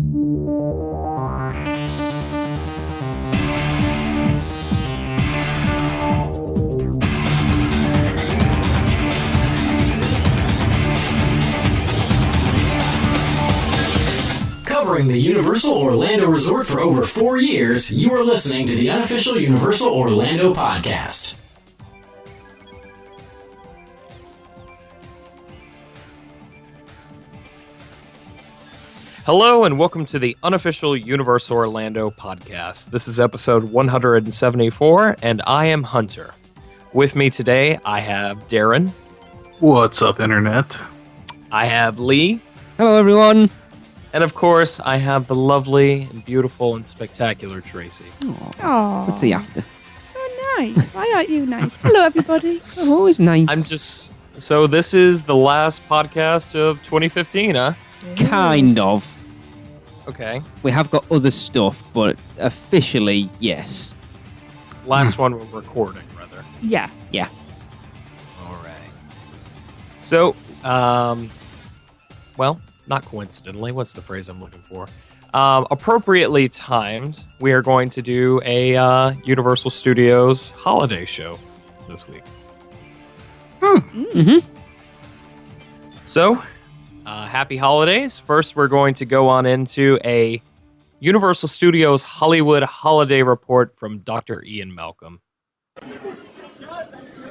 Covering the Universal Orlando Resort for over 4 years, you are listening to the unofficial Universal Orlando podcast. Hello and welcome to the unofficial Universal Orlando podcast. This is episode 174 and I am Hunter. With me today I have Darren. What's up, Internet? I have Lee. Hello, everyone. And of course, I have the lovely and beautiful and spectacular Tracy. Aww. What's he after? So nice. Why aren't you nice? Hello, everybody. I'm always nice. So this is the last podcast of 2015, huh? Kind of. Okay. We have got other stuff, but officially, yes. Last one we're recording, rather. Yeah. Yeah. All right. So, well, not coincidentally, what's the phrase I'm looking for? Appropriately timed, we are going to do a Universal Studios holiday show this week. Mm-hmm. So, happy holidays. First, we're going to go on into a Universal Studios Hollywood holiday report from Dr. Ian Malcolm.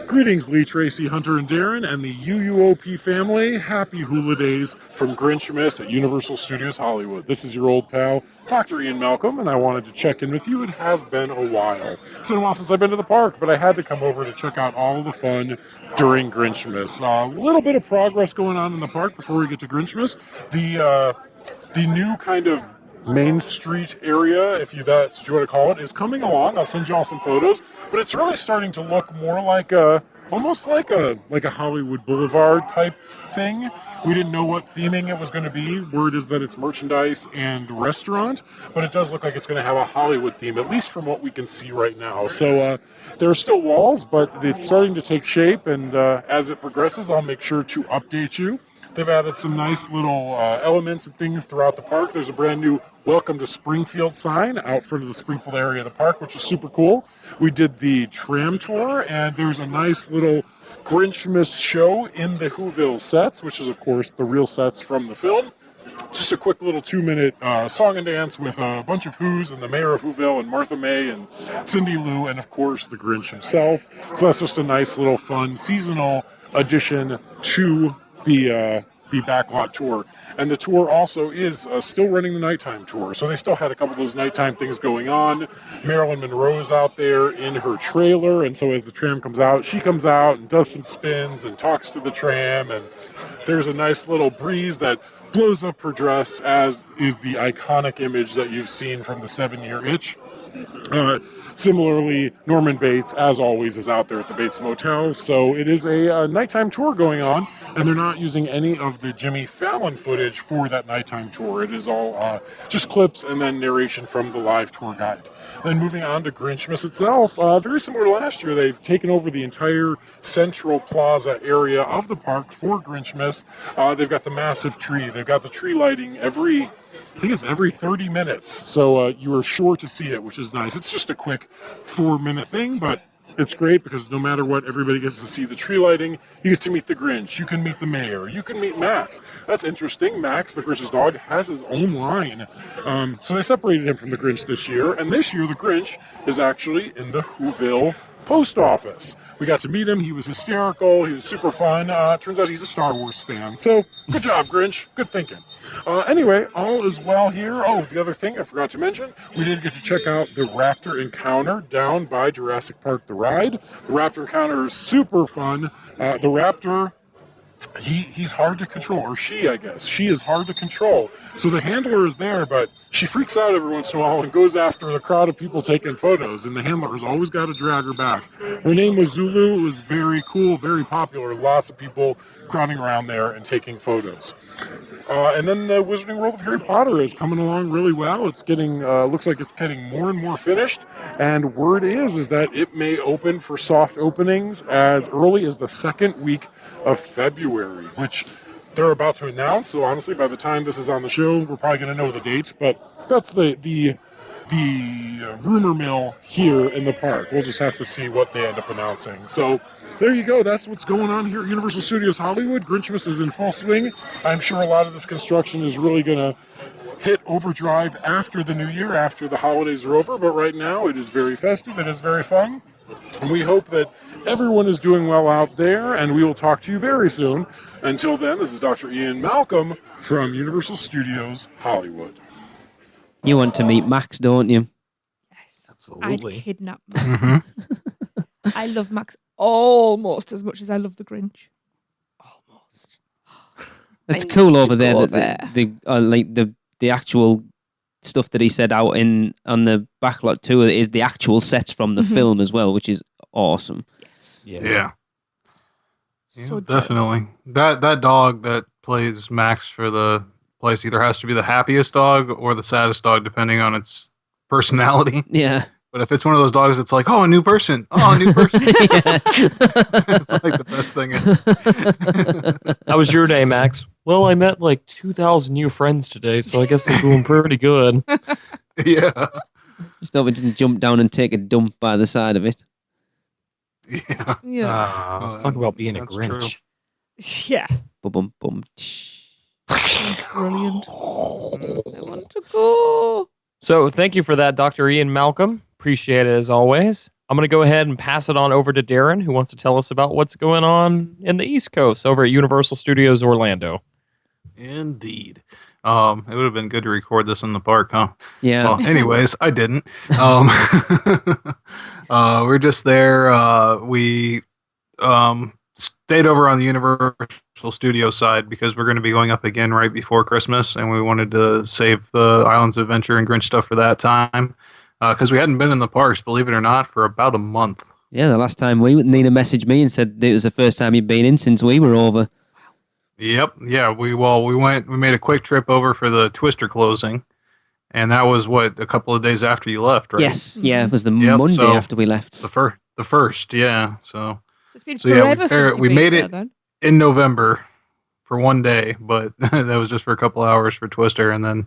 Greetings, Lee, Tracy, Hunter, and Darren, and the UUOP family. Happy Hula Days from Grinchmas at Universal Studios Hollywood. This is your old pal, Dr. Ian Malcolm, and I wanted to check in with you. It has been a while. It's been a while since I've been to the park, but I had to come over to check out all of the fun during Grinchmas. A little bit of progress going on in the park before we get to Grinchmas. The new kind of Main Street area, if that's what you want to call it, is coming along. I'll send you all some photos, but it's really starting to look more like almost like a Hollywood Boulevard type thing. We didn't know what theming it was going to be. Word is that it's merchandise and restaurant, but it does look like it's going to have a Hollywood theme, at least from what we can see right now. So there are still walls, but it's starting to take shape, and as it progresses, I'll make sure to update you. They've added some nice little elements and things throughout the park. There's a brand new Welcome to Springfield sign out front of the Springfield area of the park, which is super cool. We did the tram tour, and there's a nice little Grinchmas show in the Whoville sets, which is, of course, the real sets from the film. Just a quick little 2-minute song and dance with a bunch of Who's and the mayor of Whoville and Martha May and Cindy Lou and, of course, the Grinch himself. So that's just a nice little fun seasonal addition to the backlot tour. And the tour also is still running the nighttime tour. So they still had a couple of those nighttime things going on. Marilyn Monroe's out there in her trailer. And so as the tram comes out, she comes out and does some spins and talks to the tram. And there's a nice little breeze that blows up her dress, as is the iconic image that you've seen from the 7-Year Itch. Similarly, Norman Bates, as always, is out there at the Bates Motel. So it is a nighttime tour going on, and they're not using any of the Jimmy Fallon footage for that nighttime tour. It is all just clips and then narration from the live tour guide. Then moving on to Grinchmas itself, very similar to last year, they've taken over the entire Central Plaza area of the park for Grinchmas. They've got the massive tree. They've got the tree lighting every 30 minutes. So you are sure to see it, which is nice. It's just a quick 4-minute thing, but it's great because no matter what, everybody gets to see the tree lighting. You get to meet the Grinch. You can meet the mayor. You can meet Max. That's interesting. Max, the Grinch's dog, has his own line. So they separated him from the Grinch this year. And this year, the Grinch is actually in the Whoville post office. We got to meet him. He was hysterical. He was super fun. Turns out he's a Star Wars fan. So good job, Grinch. Good thinking. Anyway, all is well here. Oh, the other thing I forgot to mention, we did get to check out the Raptor Encounter down by Jurassic Park the Ride. The Raptor Encounter is super fun. The Raptor, he's hard to control, or she, I guess. She is hard to control. So the handler is there, but she freaks out every once in a while and goes after the crowd of people taking photos, and the handler has always got to drag her back. Her name was Zulu. It was very cool, very popular. Lots of people crowding around there and taking photos. And then the Wizarding World of Harry Potter is coming along really well. It's getting, looks like it's getting more and more finished. And word is that it may open for soft openings as early as the second week of February, which they're about to announce. So honestly, by the time this is on the show, we're probably going to know the date. But that's the rumor mill here in the park. We'll just have to see what they end up announcing. So there you go. That's what's going on here at Universal Studios Hollywood. Grinchmas is in full swing. I'm sure a lot of this construction is really going to hit overdrive after the new year, after the holidays are over. But right now, it is very festive. It is very fun. And we hope that everyone is doing well out there, and we will talk to you very soon. Until then, this is Dr. Ian Malcolm from Universal Studios Hollywood. You want to meet Max, don't you? Yes. Absolutely. I'd kidnap Max. I love Max almost as much as I love the Grinch. Almost. It's I cool need over to there go that the actual stuff that he said out on the backlot too is the actual sets from the film as well, which is awesome. Yes. Yeah. So Definitely. That dog that plays Max for the place either has to be the happiest dog or the saddest dog, depending on its personality. Yeah. But if it's one of those dogs that's like, oh, a new person. Oh, a new person. It's like the best thing ever. How was your day, Max? Well, I met like 2,000 new friends today, so I guess I'm doing pretty good. Yeah. Just hope it didn't jump down and take a dump by the side of it. Yeah. Yeah. Talk about being a That's Grinch. Yeah. Bum bum. Sounds brilliant. I want to go. So thank you for that, Dr. Ian Malcolm. Appreciate it as always. I'm going to go ahead and pass it on over to Darren, who wants to tell us about what's going on in the East Coast over at Universal Studios Orlando. Indeed. It would have been good to record this in the park, huh? Yeah. Well, anyways, I didn't. We're just there. We stayed over on the Universal Studio side because we're going to be going up again right before Christmas, and we wanted to save the Islands of Adventure and Grinch stuff for that time because we hadn't been in the parks, believe it or not, for about a month. Yeah, the last time Nina messaged me and said it was the first time you'd been in since we were over. Yep. Yeah. We made a quick trip over for the Twister closing, and that was a couple of days after you left, right? Yes. Yeah, it was the Monday after we left. The first. Yeah. So It's been So, yeah, forever since we you've made been it- there, then. in November for one day, but that was just for a couple hours for Twister, and then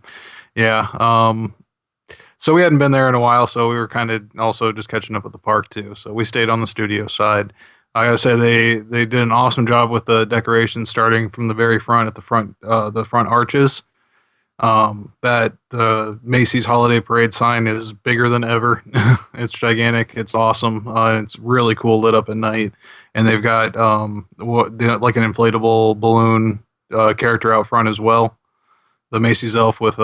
so we hadn't been there in a while, so we were kind of also just catching up at the park too. So we stayed on the studio side. I gotta say they did an awesome job with the decorations, starting from the very front at the front arches. That the Macy's Holiday Parade sign is bigger than ever. It's gigantic. It's awesome. It's really cool lit up at night, and they've got like an inflatable balloon character out front as well. The Macy's elf with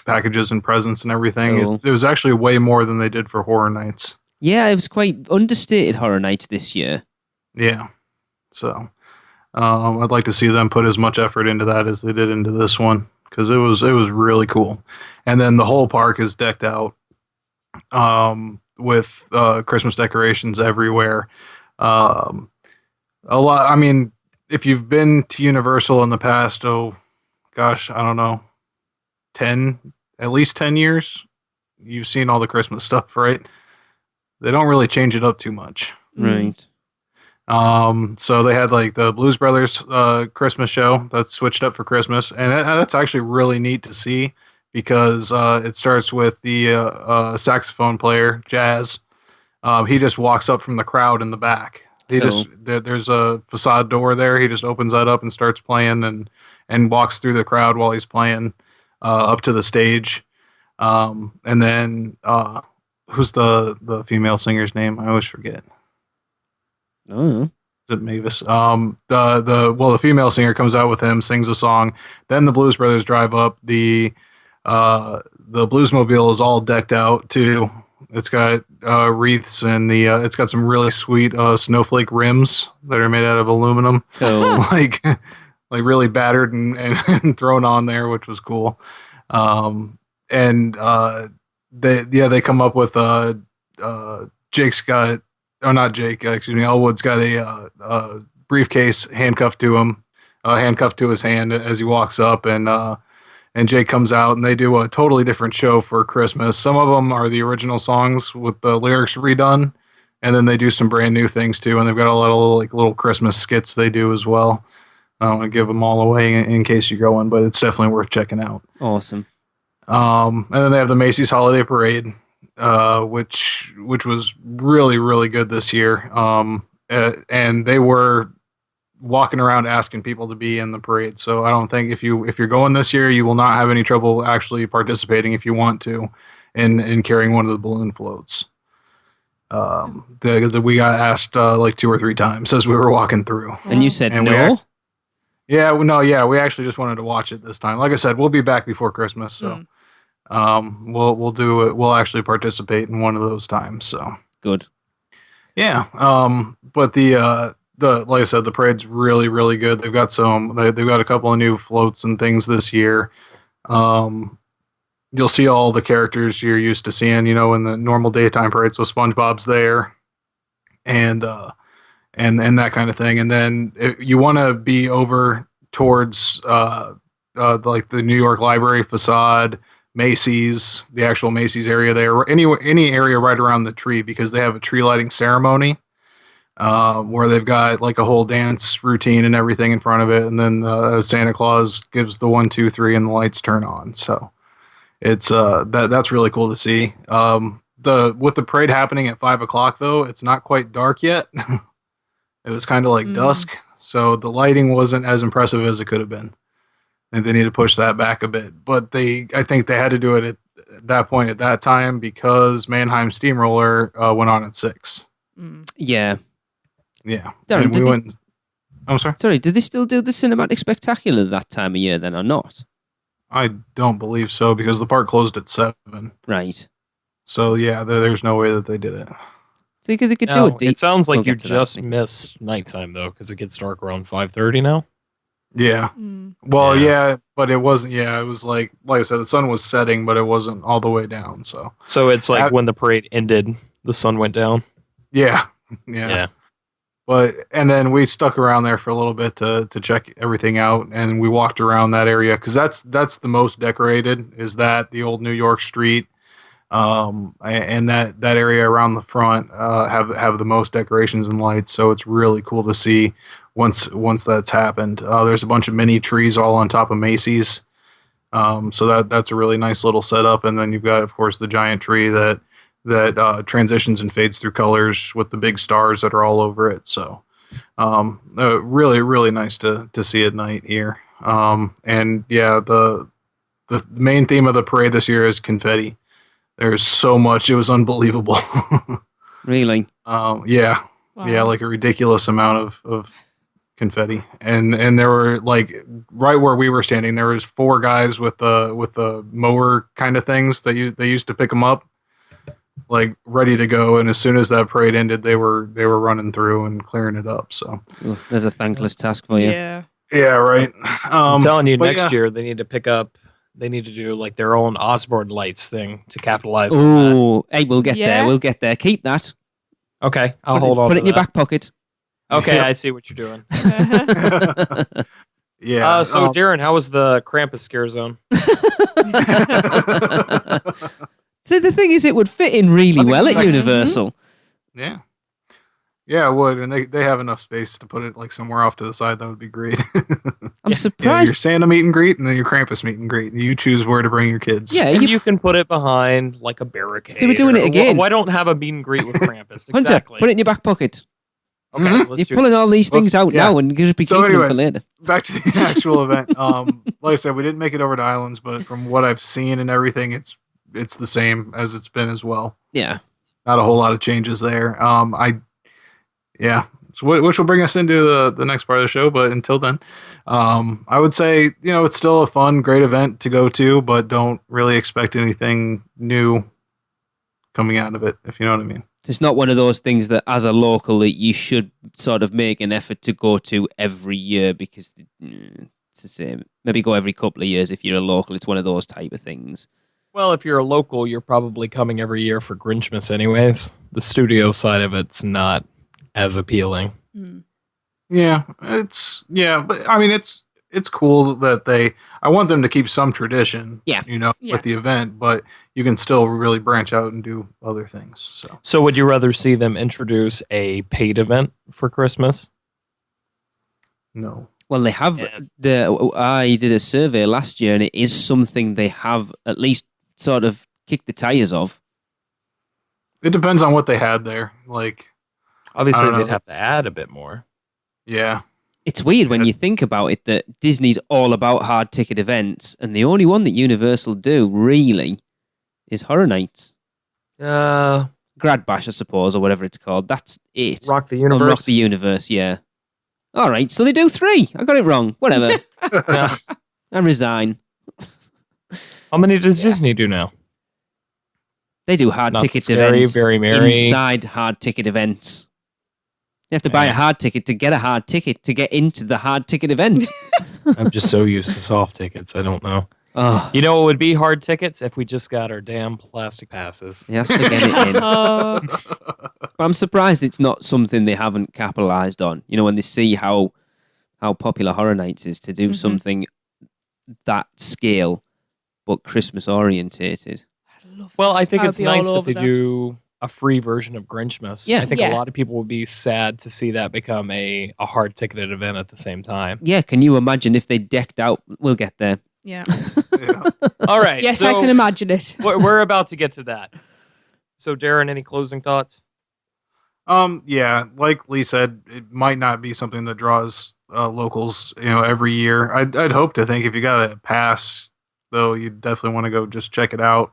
packages and presents and everything. Cool. It was actually way more than they did for Horror Nights. Yeah, it was quite understated Horror Nights this year. Yeah. So I'd like to see them put as much effort into that as they did into this one, because it was really cool. And then the whole park is decked out with Christmas decorations everywhere. A lot. I mean, if you've been to Universal in the past, I don't know, at least 10 years, you've seen all the Christmas stuff, right? They don't really change it up too much. Right. So they had like the Blues Brothers Christmas show that's switched up for Christmas, and that's actually really neat to see, because it starts with the saxophone player, Jazz. He just walks up from the crowd in the back. There's a facade door there. He just opens that up and starts playing and walks through the crowd while he's playing up to the stage. And then who's the female singer's name? I always forget. Oh. Is it Mavis? The female singer comes out with him, sings a song. Then the Blues Brothers drive up. The Bluesmobile is all decked out too. It's got wreaths, and it's got some really sweet snowflake rims that are made out of aluminum, Cool. like really battered and thrown on there, which was cool. They come up with Jake's got. Oh, not Jake. Excuse me. Elwood's got a briefcase handcuffed to him, handcuffed to his hand as he walks up, and Jake comes out, and they do a totally different show for Christmas. Some of them are the original songs with the lyrics redone, and then they do some brand new things too. And they've got a lot of little Christmas skits they do as well. I don't want to give them all away in case you're going, but it's definitely worth checking out. Awesome. And then they have the Macy's Holiday Parade, which was really, really good this year. And they were walking around asking people to be in the parade. So I don't think if you're going this year, you will not have any trouble actually participating if you want to in carrying one of the balloon floats. Because we got asked like 2 or 3 times as we were walking through. And you said And no? We actually just wanted to watch it this time. Like I said, we'll be back before Christmas, so we'll do it. We'll actually participate in one of those times. So Good. yeah. But the like I said, the parade's really, really good. They've got a couple of new floats and things this year. You'll see all the characters you're used to seeing, in the normal daytime parade. So SpongeBob's there, and that kind of thing. And then if you want to be over towards like the New York Library facade, Macy's, the actual Macy's area there, any area right around the tree, because they have a tree lighting ceremony where they've got like a whole dance routine and everything in front of it. And then Santa Claus gives the 1, 2, 3 and the lights turn on. So it's that's really cool to see. With the parade happening at 5:00 though, it's not quite dark yet. It was kind of like dusk, so the lighting wasn't as impressive as it could have been. And they need to push that back a bit. But I think they had to do it at that point at that time because Mannheim Steamroller went on at 6. Yeah. Yeah. Darren, And we went. I'm sorry. Sorry, did they still do the Cinematic Spectacular that time of year then or not? I don't believe so because the park closed at 7. Right. So yeah, there's no way that they did it. So they could No, do it. it sounds like We'll you get to that, just I think. missed nighttime though, because it gets dark around 5:30 now. Yeah. Well, yeah, but it wasn't. Yeah, it was like I said, the sun was setting, but it wasn't all the way down. So it's like when the parade ended, the sun went down. yeah. Yeah. But and then we stuck around there for a little bit to check everything out, and we walked around that area because that's the most decorated. Is that the old New York Street, and that area around the front have the most decorations and lights. So it's really cool to see once that's happened. There's a bunch of mini trees all on top of Macy's, so that's a really nice little setup. And then you've got, of course, the giant tree that transitions and fades through colors with the big stars that are all over it. So really, really nice to see at night here. And yeah, the main theme of the parade this year is confetti. There's so much. It was unbelievable. Really? Yeah. Wow. Yeah, like a ridiculous amount of confetti. And there were like right where we were standing, there was 4 guys with the mower kind of things that they used to pick them up, like ready to go. And as soon as that parade ended, they were running through and clearing it up. So Ooh, there's a thankless task for you. Yeah. yeah, right. I'm telling you, but next yeah. year they need to do like their own Osborne lights thing to capitalize on that. Oh, hey, we'll get Yeah. there. We'll get there. Keep that. Okay, I'll Put hold on. Put to it in your that. back pocket. Okay, Yep. I see what you're doing. Yeah. So Darren, how was the Krampus scare zone? So the thing is, it would fit in really well at Unexpected. Universal. yeah. Yeah, it would, and they have enough space to put it like somewhere off to the side. That would be great. I'm Yeah, your surprised. Santa meet and greet, and then your Krampus meet and greet. You choose where to bring your kids. Yeah, And you, you can put it behind like a barricade. So we're doing it or- again. Why don't have a meet and greet with Krampus? Hunter, Exactly. put it in your back pocket. Okay, Mhm. let's You're do pulling all these things out yeah. now and just be So keeping them for anyways, later. back to the actual event. Like I said, we didn't make it over to Islands, but from what I've seen and everything, it's the same as it's been as well. Yeah. Not a whole lot of changes there. So which will bring us into the next part of the show. But until then, I would say it's still a fun, great event to go to, but don't really expect anything new coming out of it, if you know what I mean. It's not one of those things that, as a local, that you should sort of make an effort to go to every year because it's the same. Maybe go every couple of years if you're a local. It's one of those type of things. Well, if you're a local, you're probably coming every year for Grinchmas anyways. The studio side of it's not as appealing. Yeah, but I mean, it's cool that I want them to keep some tradition, Yeah. with the event, but you can still really branch out and do other things. So would you rather see them introduce a paid event for Christmas? No. Well, they have I did a survey last year, and it is something they have at least sort of kicked the tires of. It depends on what they had there. Like, Obviously, I don't they'd know. have to add a bit more. Yeah. It's weird when you think about it that Disney's all about hard ticket events, and the only one that Universal do really is Horror Nights, Grad Bash, I suppose, or whatever it's called. That's it. Rock the Rock Universe. the Universe, yeah. All right, so they do 3. I got it wrong. Whatever. Yeah. I resign. How many does Disney do now? They do hard Not So ticket Scary, events Very Merry. inside hard ticket events. You have to buy a hard ticket to get a hard ticket to get into the hard ticket event. I'm just so used to soft tickets. I don't know. Oh, You know what would be hard tickets if we just got our damn plastic passes? he has to get it in. Oh, But I'm surprised it's not something they haven't capitalized on. You know, when they see how popular Horror Nights is, to do something that scale, but Christmas orientated. Well, I think I'd it's be all nice that over they that. do a free version of Grinchmas. Yeah. I think Yeah. a lot of people would be sad to see that become a hard ticketed event at the same time. Yeah, can you imagine if they decked out? We'll get there. yeah. Yeah. All right. Yes, so I can imagine it. we're about to get to that. So, Darren, any closing thoughts? Yeah, like Lee said, it might not be something that draws locals, every year. I'd hope to think if you got a pass, though, you definitely want to go just check it out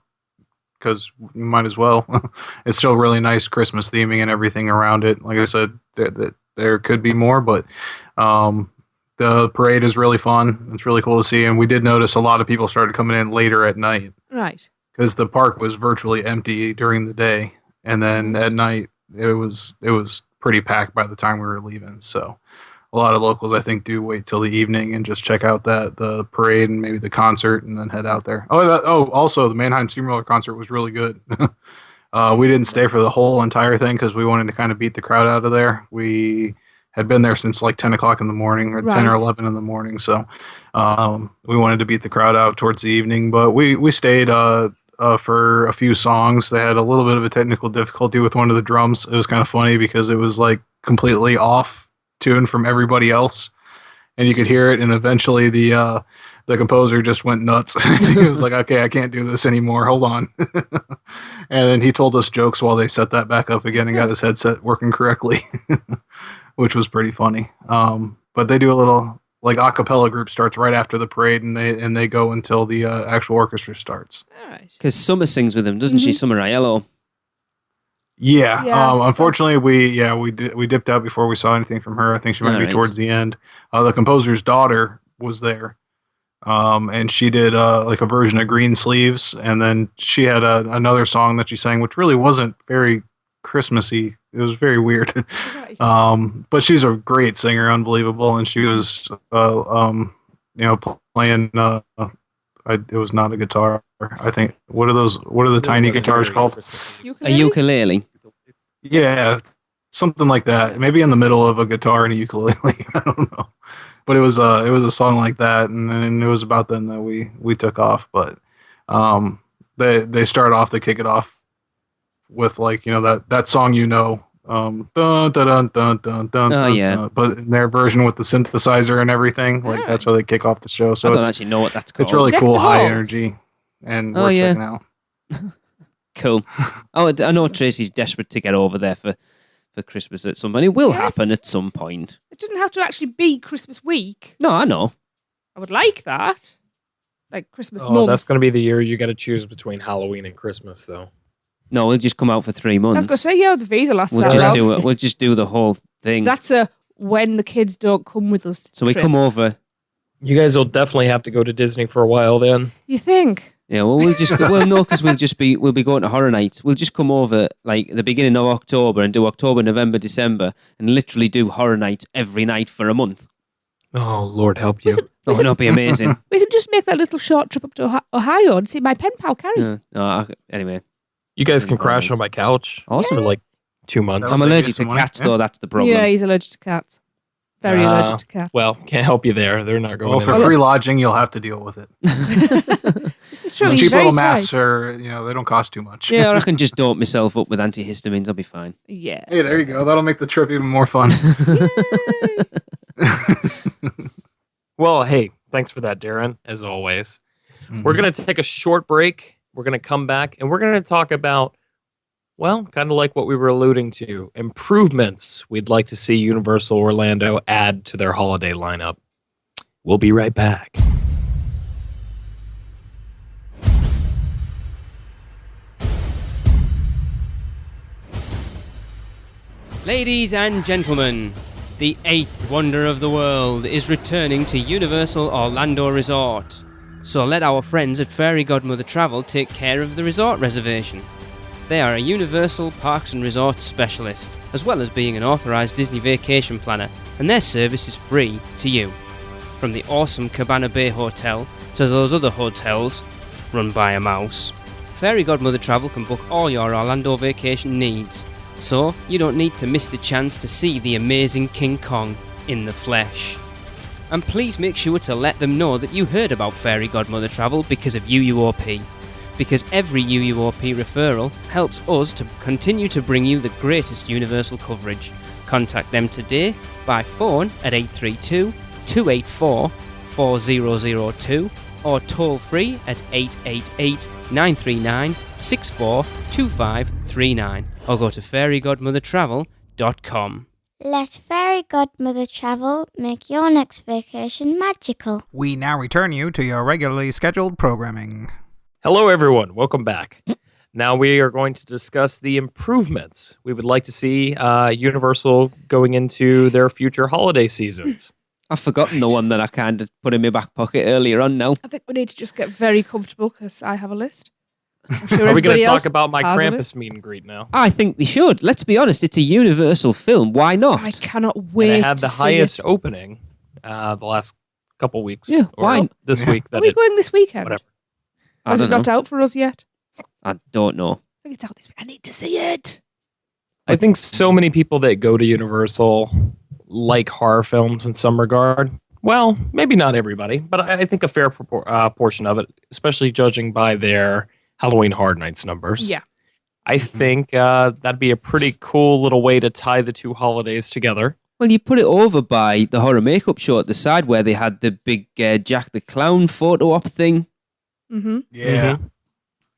because you might as well. It's still really nice Christmas theming and everything around it. Like I said, there could be more, but the parade is really fun. It's really cool to see, and we did notice a lot of people started coming in later at night Right. because the park was virtually empty during the day, and then at night it was pretty packed by the time we were leaving. So a lot of locals, I think, do wait till the evening and just check out the parade and maybe the concert and then head out there. Also the Mannheim Steamroller concert was really good. We didn't stay for the whole entire thing because we wanted to kind of beat the crowd out of there. We had been there since like 10 o'clock in the morning or 10 or Right. 11 in the morning. So we wanted to beat the crowd out towards the evening, but we stayed for a few songs. They had a little bit of a technical difficulty with one of the drums. It was kind of funny because it was like completely off tune from everybody else, and you could hear it. And eventually, the composer just went nuts. He was like, "Okay, I can't do this anymore. Hold on." And then he told us jokes while they set that back up again and got his headset working correctly, which was pretty funny. But they do a little like a cappella group starts right after the parade, and they go until the actual orchestra starts. All right. Because Summer sings with them, doesn't she? Summer Aiello. Yeah. Yeah, so- Unfortunately, we dipped out before we saw anything from her. I think she might be Alright. towards the end. The composer's daughter was there, and she did like a version of Green Sleeves, and then she had another song that she sang, which really wasn't very Christmassy. It was very weird. Right. But she's a great singer, unbelievable, and she was playing. It was not a guitar. I think what are the tiny guitars called? A ukulele. Yeah, something like that. Maybe in the middle of a guitar and a ukulele. I don't know. But it was a song like that, and then it was about then that we took off. But they start off, they kick it off with like that song dun, dun, dun, dun, dun, dun, Oh, yeah. dun, but in their version with the synthesizer and everything, like that's how they kick off the show. So I don't it's actually know what that's called. it's really Deck cool, the high halls. energy, and Oh, we're yeah. checking out. Cool. Oh, I know Tracy's desperate to get over there for Christmas at some point. It will Yes. happen at some point. It doesn't have to actually be Christmas week. No, I know. I would like that. Like Christmas Oh, month. that's going to be the year you got to choose between Halloween and Christmas, though. No, we'll just come out for 3 I was months. going to say, yeah, the visa lasts We'll that just long. do it. We'll just do the whole thing. That's a when the kids don't come with us. So we trip. come over. You guys will definitely have to go to Disney for a while then. You think? Yeah, well, because we'll be going to Horror Nights. We'll just come over like the beginning of October and do October, November, December, and literally do Horror Nights every night for a month. Oh, Lord help you. Oh, that'd be amazing. We can just make that little short trip up to Ohio and see my pen pal Carrie. Anyway, You guys can crash on my couch awesome. for like 2 months. I'm That'll save allergic you to some money, cats, yeah. though. That's the problem. Yeah, he's allergic to cats. Very allergic to cats. Well, can't help you there. They're not going Well, for in. free lodging, you'll have to deal with it. This is true. The He's cheap very little tight. masks are, they don't cost too much. Yeah, or I can just dope myself up with antihistamines. I'll be fine. Yeah. Hey, there you go. That'll make the trip even more fun. Well, hey, thanks for that, Darren, as always. We're going to take a short break. We're going to come back, and we're going to talk about, well, kind of like what we were alluding to, improvements we'd like to see Universal Orlando add to their holiday lineup. We'll be right back. Ladies and gentlemen, the 8th wonder of the world is returning to Universal Orlando Resort. So let our friends at Fairy Godmother Travel take care of the resort reservation. They are a Universal Parks and Resorts specialist, as well as being an authorised Disney vacation planner, and their service is free to you. From the awesome Cabana Bay Hotel to those other hotels run by a mouse, Fairy Godmother Travel can book all your Orlando vacation needs. So you don't need to miss the chance to see the amazing King Kong in the flesh. And please make sure to let them know that you heard about Fairy Godmother Travel because of UUOP. Because every UUOP referral helps us to continue to bring you the greatest Universal coverage. Contact them today by phone at 832-284-4002 or toll free at 888-939-642539 or go to fairygodmothertravel.com. Let Fairy Godmother Travel make your next vacation magical. We now return you to your regularly scheduled programming. Hello, everyone. Welcome back. Now we are going to discuss the improvements we would like to see Universal going into their future holiday seasons. I've forgotten the one that I kind of put in my back pocket earlier on now. I think we need to just get very comfortable because I have a list. I'm sure Are we going everybody to else talk about my has a Krampus list. meet and greet now? I think we should. Let's be honest, it's a Universal film. Why not? I cannot And wait it had to the see highest it. opening the last couple weeks. Yeah, or why? this week. Are we going this weekend? Whatever. I Or is it don't not know. out for us yet? I don't know. I think it's out this week. I need to see it. I think so many people that go to Universal like horror films in some regard. Well, maybe not everybody, but I think a fair portion of it, especially judging by their Halloween Horror Nights numbers. Yeah. I think that'd be a pretty cool little way to tie the two holidays together. Well, you put it over by the horror makeup show at the side where they had the big Jack the Clown photo op thing. Mm-hmm. Yeah.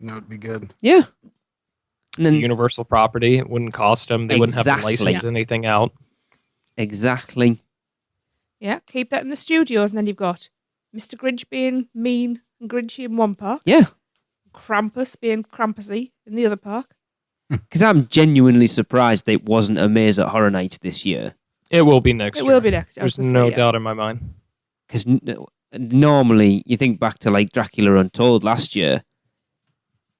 That would be good. Yeah. It's And a then, Universal property. It wouldn't cost them. They wouldn't have to Exactly. license anything out. exactly. Yeah, keep that in the studios, and then you've got Mr. Grinch being mean and Grinchy in one park, Yeah. Krampus being Krampusy in the other park. Because I'm genuinely surprised that it wasn't a maze at Horror Nights this year. It will be next It year. will be next year. I was There's gonna no say, yeah. doubt in my mind. Because normally, you think back to like Dracula Untold last year,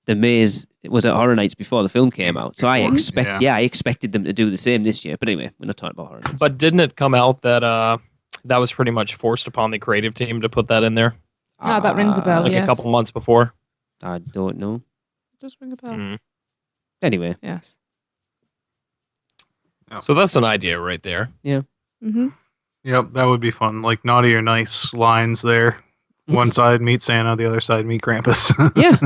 the maze was at Horror Nights before the film came out. So I expected them to do the same this year. But anyway, we're not talking about Horror Nights. But didn't it come out that that was pretty much forced upon the creative team to put that in there Ah, that rings a bell. like yes. a couple months before? I don't know. It does ring a bell. Mhm. Anyway, Yes. So that's an idea right there. Mm-hmm. Yep, that would be fun. Like naughty or nice lines there. One side meet Santa, the other side meet Krampus. yeah.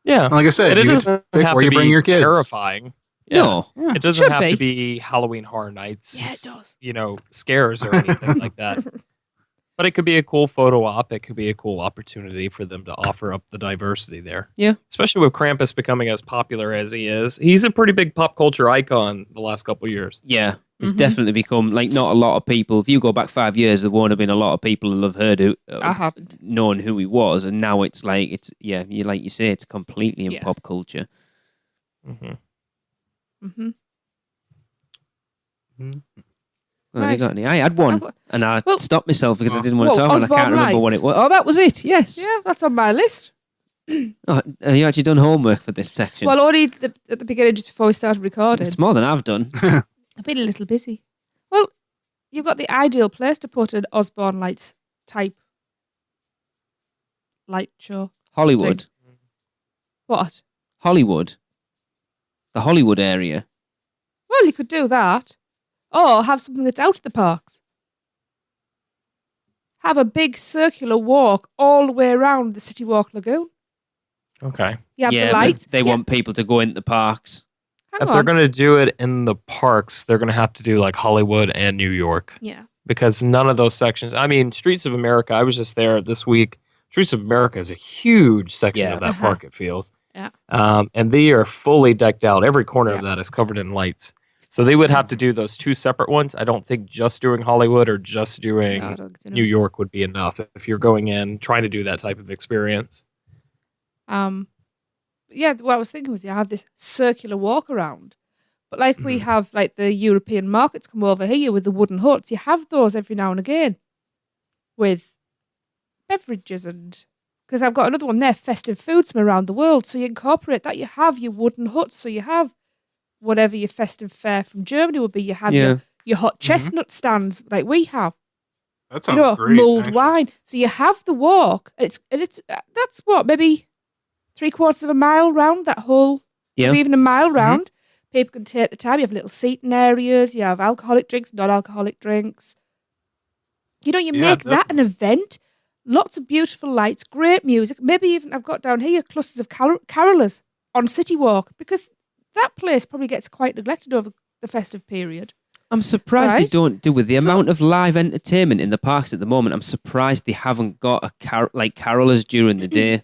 Yeah. Like I said, And it you doesn't pick have where to you bring be your kids. terrifying. No. It doesn't Should have be. to be Halloween Horror Nights. Yeah, it does. Scares or anything like that. But it could be a cool photo op. It could be a cool opportunity for them to offer up the diversity there. Yeah. Especially with Krampus becoming as popular as he is. He's a pretty big pop culture icon the last couple of years. Yeah. It's Mhm. definitely become like not a lot of people. If you go back 5 years, there won't have been a lot of people who have heard I haven't. known who he was, and now it's like you like you say, it's completely in Yeah. pop culture. Mm-hmm. Mm-hmm. Well, have you Right. got any? I had one, I've got- and I Well- stopped myself because I didn't want What, to talk, and I Osborne can't remember what it Lights? was. Oh, that was it. Yes. Yeah, that's on my list. Oh, have you actually done homework for this section? Well, only at the beginning, just before we started recording. it's more than I've done. I've been a little busy. Well, you've got the ideal place to put an Osborne Lights type light show. Hollywood, What? Hollywood, the Hollywood area. Well, you could do that. Or have something that's out of the parks. Have a big circular walk all the way around the City Walk Lagoon. Okay. You have yeah, the but lights. they Yeah, want people to go into the parks. hang If on. they're going to do it in the parks, they're going to have to do like Hollywood and New York. Yeah. because none of those sections. I mean, Streets of America. I was just there this week. Streets of America is a huge section of that park. It feels. Yeah. And they are fully decked out. Every corner of that is covered in lights. So they would have to do those two separate ones. I don't think just doing Hollywood or just doing New York would be enough if you're going in trying to do that type of experience. Yeah, what I was thinking was you have this circular walk around. But like we have like the European markets come over here with the wooden huts, you have those every now and again with beverages and... Because I've got another one there, festive foods from around the world. So you incorporate that. You have your wooden huts. So you have whatever your festive fare from Germany would be. You have your hot chestnut stands like we have. That sounds great. Mulled wine. So you have the walk. It's that's what, maybe 3/4 of a mile round that whole, maybe even a mile round. People can take the time. You have little seating areas. You have alcoholic drinks, non-alcoholic drinks. You make that an event. Lots of beautiful lights, great music. Maybe even I've got down here clusters of carolers on City Walk, because that place probably gets quite neglected over the festive period. I'm surprised they don't do with the amount of live entertainment in the parks at the moment. I'm surprised they haven't got carolers during the day.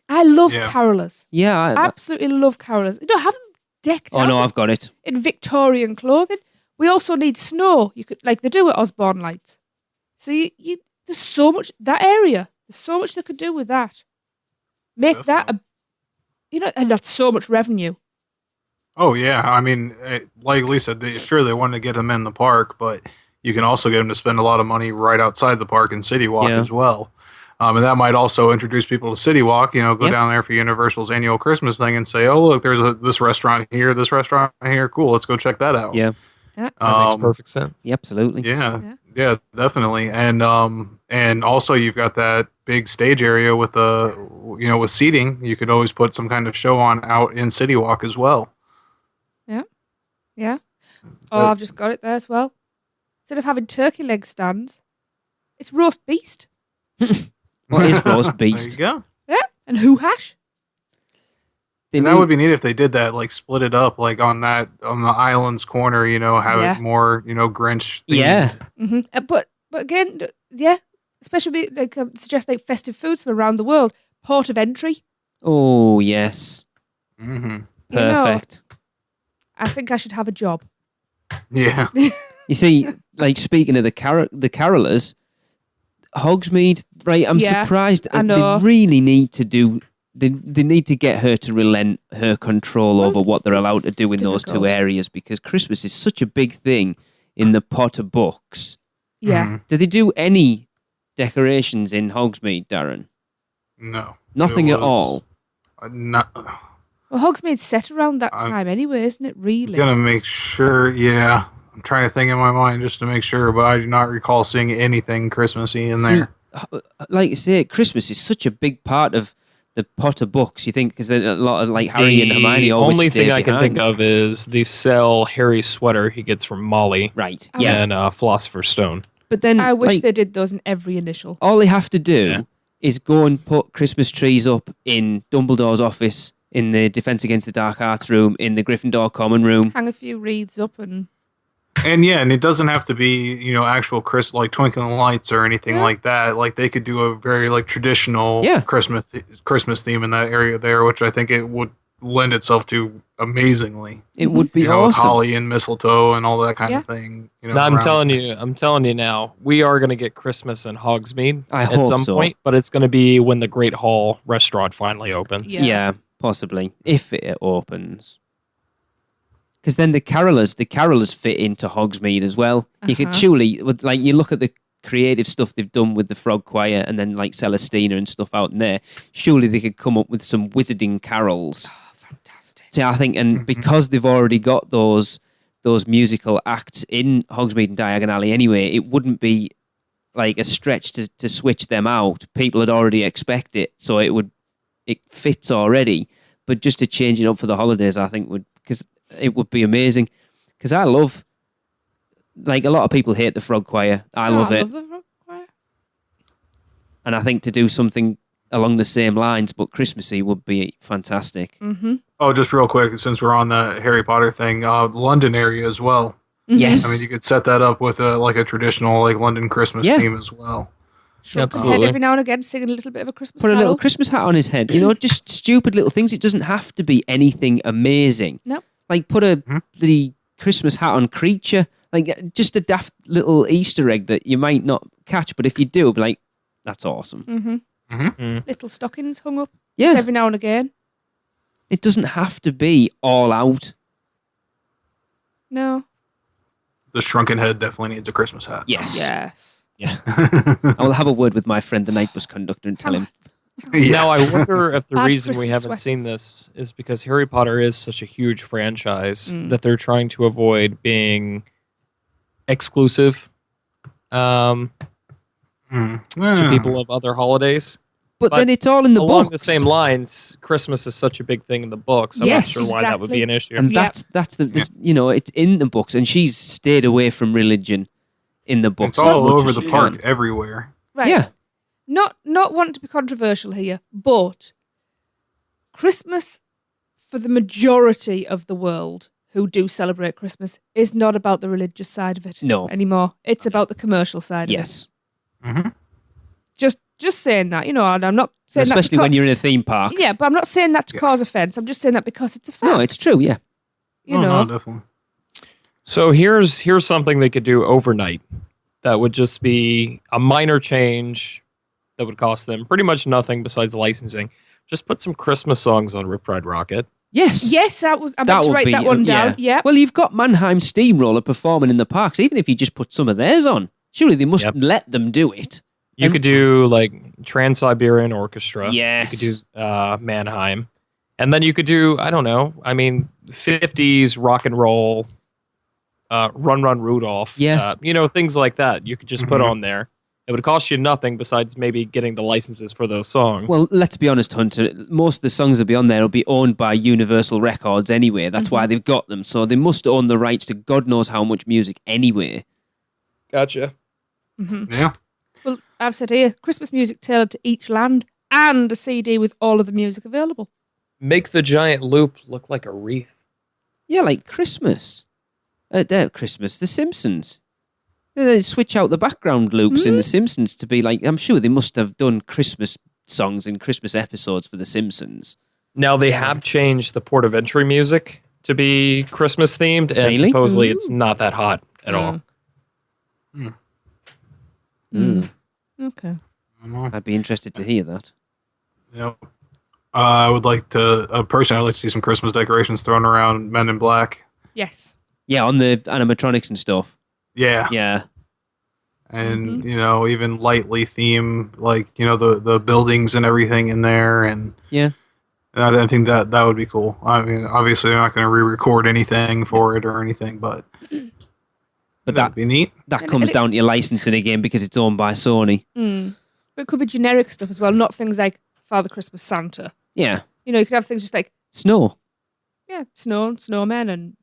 I love carolers. Yeah, I absolutely love carolers. Have them decked out. Oh no, I've got it in Victorian clothing. We also need snow. You could like they do at Osborne Lights. So you there's so much that area. There's so much they could do with that. Make that and that's so much revenue. Oh yeah, I mean, like Lee said, they wanted to get them in the park, but you can also get them to spend a lot of money right outside the park in City Walk as well. And that might also introduce people to City Walk. Go down there for Universal's annual Christmas thing and say, "Oh, look, there's this restaurant here, this restaurant here. Cool, let's go check that out." Yeah, that makes perfect sense. Yeah, absolutely. Yeah, definitely. And also you've got that big stage area with with seating. You could always put some kind of show on out in City Walk as well. Yeah. Oh, I've just got it there as well. Instead of having turkey leg stands, it's roast beast. What is roast beast? There you go. Yeah, and who hash. And that would be neat if they did that, like split it up, like on the island's corner, have it more, Grinch themed. Yeah. Mm-hmm. But again, especially like suggest like festive foods from around the world. Port of entry. Oh yes. Mm-hmm. Perfect. I think I should have a job. Yeah. You see, like speaking of the carolers, Hogsmeade, right? I'm surprised. I know. They really need to do. They need to get her to relent her control over what they're allowed to do in those two areas, because Christmas is such a big thing in the Potter books. Yeah. Mm-hmm. Do they do any decorations in Hogsmeade, Darren? No. Nothing at all. Not. Well, Hogsmeade's set around that time anyway, isn't it? Really? I'm gonna make sure. Yeah, I'm trying to think in my mind just to make sure, but I do not recall seeing anything Christmassy in there. Like you say, Christmas is such a big part of the Potter books. You think because a lot of like Harry and Hermione always only stay thing I can behind. think of is they sell Harry's sweater he gets from Molly, right? And Philosopher's Stone. But then I wish they did those in every initial. All they have to do is go and put Christmas trees up in Dumbledore's office, in the Defense Against the Dark Arts room, in the Gryffindor Common room. Hang a few wreaths up and it doesn't have to be, actual like twinkling lights or anything like that. Like they could do a very like traditional Christmas theme in that area there, which I think it would lend itself to amazingly. It would be awesome. With holly and mistletoe and all that kind of thing. No, I'm telling you now, we are going to get Christmas in Hogsmeade at some point, but it's going to be when the Great Hall restaurant finally opens. Yeah, possibly, if it opens. Because then the carolers fit into Hogsmeade as well. You could surely, like, you look at the creative stuff they've done with the Frog Choir and then like Celestina and stuff out in there. Surely they could come up with some wizarding carols. Oh, fantastic! So I think, and because they've already got those musical acts in Hogsmeade and Diagon Alley anyway, it wouldn't be like a stretch to switch them out. People would already expect it, so it fits already. But just to change it up for the holidays, I think it would be amazing. Because I love, like, a lot of people hate the Frog Choir. I love it. I love the Frog Choir. And I think to do something along the same lines but Christmassy would be fantastic. Mm-hmm. Oh, just real quick, since we're on the Harry Potter thing, London area as well. Yes. I mean, you could set that up with a traditional like London Christmas theme as well. Shrug his head every now and again, singing a little bit of a Christmas Put carol. a little Christmas hat on his head. You know, just stupid little things. It doesn't have to be anything amazing. No. Like put the Christmas hat on Creature. Like just a daft little Easter egg that you might not catch, but if you do, be like, that's awesome. Little stockings hung up Yeah. just every now and again. It doesn't have to be all out. No. The shrunken head definitely needs a Christmas hat. Yes. Yes. Yeah. I will have a word with my friend, the night bus conductor, and tell him. Now, I wonder if the Bad reason we Christmas haven't sweaters. seen this is because Harry Potter is such a huge franchise that they're trying to avoid being exclusive to people of other holidays. But then it's all in the along books. the same lines, Christmas is such a big thing in the books. I'm not Yes, sure why that would be an issue. And that's you know, it's in the books, and she's stayed away from religion in the books. It's all as much over as the she park, can. everywhere. Right. Yeah. Not wanting to be controversial here, but Christmas for the majority of the world who do celebrate Christmas is not about the religious side of it anymore. It's about the commercial side Yes. of it. Just saying that, you know, and I'm not saying Especially that when you're in a theme park. Yeah, but I'm not saying that to cause offence. I'm just saying that because it's a fact. No, it's true, yeah. You know. No, definitely. So here's something they could do overnight that would just be a minor change that would cost them pretty much nothing besides licensing. Just put some Christmas songs on Rip Ride Rocket. Yes. Yes, I meant to write that one down. Yeah. Well, you've got Mannheim Steamroller performing in the parks. Even if you just put some of theirs on, surely they must let them do it. You could do like Trans-Siberian Orchestra. Yes. You could do Mannheim. And then you could do, I don't know, 50s rock and roll, Run Run Rudolph. Yeah. Things like that you could just put on there. It would cost you nothing besides maybe getting the licenses for those songs. Well, let's be honest, Hunter. Most of the songs that will be on there will be owned by Universal Records anyway. That's why they've got them. So they must own the rights to God knows how much music anyway. Gotcha. Yeah. Well, I've said here, Christmas music tailored to each land and a CD with all of the music available. Make the giant loop look like a wreath. Yeah, like Christmas. Christmas, The Simpsons. They switch out the background loops in The Simpsons to be like, I'm sure they must have done Christmas songs and Christmas episodes for The Simpsons. Now, they have changed the port of entry music to be Christmas themed, and Really? supposedly it's not that hot at all. Okay. I'd be interested to hear that. Yep. I would like to, personally, I'd like to see some Christmas decorations thrown around Men in Black. Yes. Yeah, on the animatronics and stuff. Yeah. Yeah. And, even lightly theme, like, the buildings and everything in there. And yeah, I think that would be cool. I mean, obviously, they're not going to re-record anything for it or anything, but that'd be neat. That comes down to your licensing again because it's owned by Sony. But it could be generic stuff as well, not things like Father Christmas Santa. Yeah. You could have things just like snow. Yeah, snowmen and,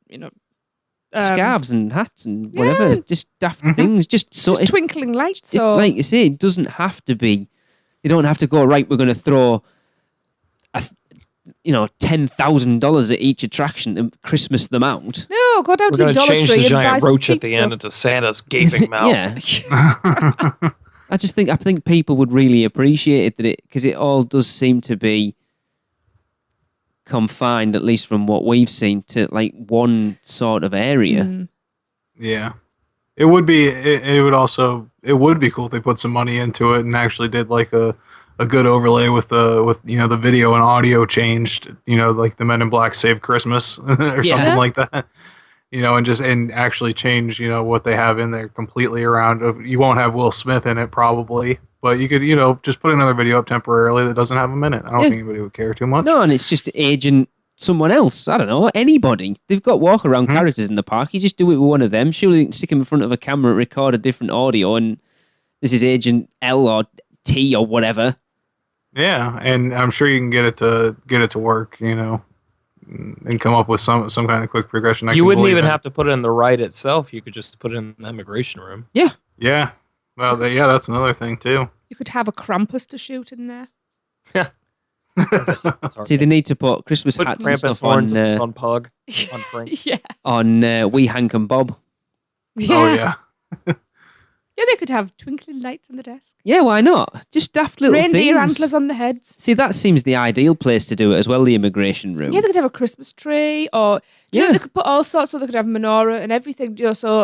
scarves and hats and whatever. Just daft things. Just twinkling lights. Like you say, it doesn't have to be. You don't have to go, right, we're going to throw $10,000 at each attraction and Christmas them out. No, go down to the Dollar Tree. We're going to change the giant roach at the stuff. end into Santa's gaping mouth. Yeah. I think people would really appreciate it because it all does seem to be confined, at least from what we've seen, to like one sort of area. Yeah. It would be. It would be cool if they put some money into it and actually did like a good overlay with the video and audio changed. Like the Men in Black Save Christmas or something like that. And actually change what they have in there completely around. You won't have Will Smith in it probably, but you could just put another video up temporarily that doesn't have him in it. I don't think anybody would care too much. No, and it's just aging someone else. I don't know, anybody. They've got walk around characters in the park. You just do it with one of them. Surely you can stick him in front of a camera, record a different audio, and this is Agent L or T or whatever. Yeah, and I'm sure you can get it to work. And come up with some kind of quick progression. You wouldn't even have to put it in the ride itself. You could just put it in the immigration room. Yeah. Yeah. Well, that's another thing too. You could have a Krampus to shoot in there. Yeah. See, they need to put Christmas hats and stuff on Pug, on Frank. Yeah. On Wee Hank and Bob. Yeah. Oh yeah. Yeah, they could have twinkling lights on the desk. Yeah, why not? Just daft little Reindeer things. antlers on the heads. See, that seems the ideal place to do it as well, the immigration room. Yeah, they could have a Christmas tree, or they could put all sorts. So they could have menorah and everything. So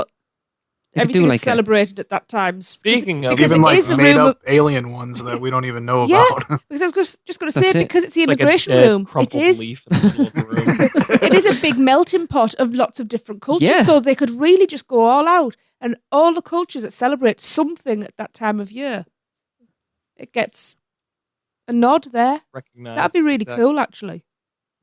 They could do everything like is celebrated at that time. Speaking of, because Even it like is a made room up alien ones that we don't even know Yeah. about. Because I was just going to That's say, it. because it's the it's like immigration a dead, room, it crumpled is. leaf in the middle of the room. It is a big melting pot of lots of different cultures. Yeah. So they could really just go all out, and all the cultures that celebrate something at that time of year, it gets a nod there. Recognize. That'd be really exactly. cool, actually.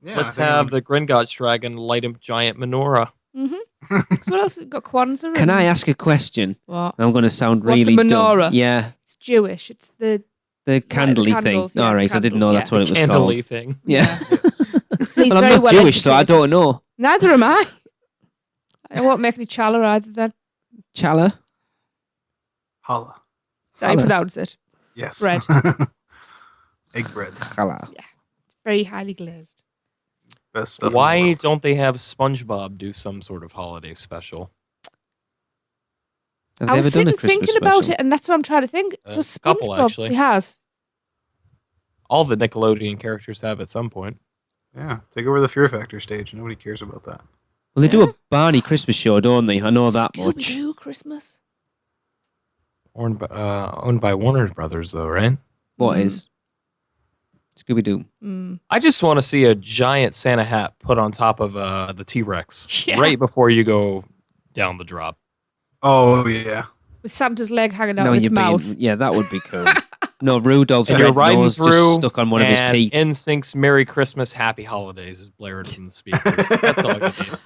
Yeah, Let's I think it have would- the Gringotts dragon light a giant menorah. So what else? Has it got Kwanzaa. Can and- I ask a question? What? I'm going to sound What's a really menorah? dumb. Yeah, It's Jewish. It's the the candly candles, thing. yeah, All the right, I didn't candle, know that's what it was Candle called. thing. Yeah. Yes. He's Well, I'm very not well Jewish, so I educated. don't know. Neither am I. I won't make any challah either. Then Challah? Holla. that's how you Challah. pronounce it. Yes. Bread. Egg bread. Challah. It's very highly glazed. Best stuff. in the Why world. don't they have SpongeBob do some sort of holiday special? Have I they was ever done a sitting Christmas thinking about special? it, and that's what I'm trying to think. A Does couple, SpongeBob? actually. He has. All the Nickelodeon characters have at some point. Yeah, take over the Fear Factor stage. Nobody cares about that. Well, they do a Barney Christmas show, don't they? I know that much. Scooby-Doo Christmas. Owned by Warner Brothers, though, right? What is? Scooby-Doo. I just want to see a giant Santa hat put on top of the T-Rex Yeah. right before you go down the drop. Oh yeah. With Santa's leg hanging out No, of its you're mouth. being, yeah, that would be cool. No, Rudolph's And you're red riding nose through, just stuck on one of his and teeth. NSYNC's "Merry Christmas, Happy Holidays" is blared from the speakers. That's all I need.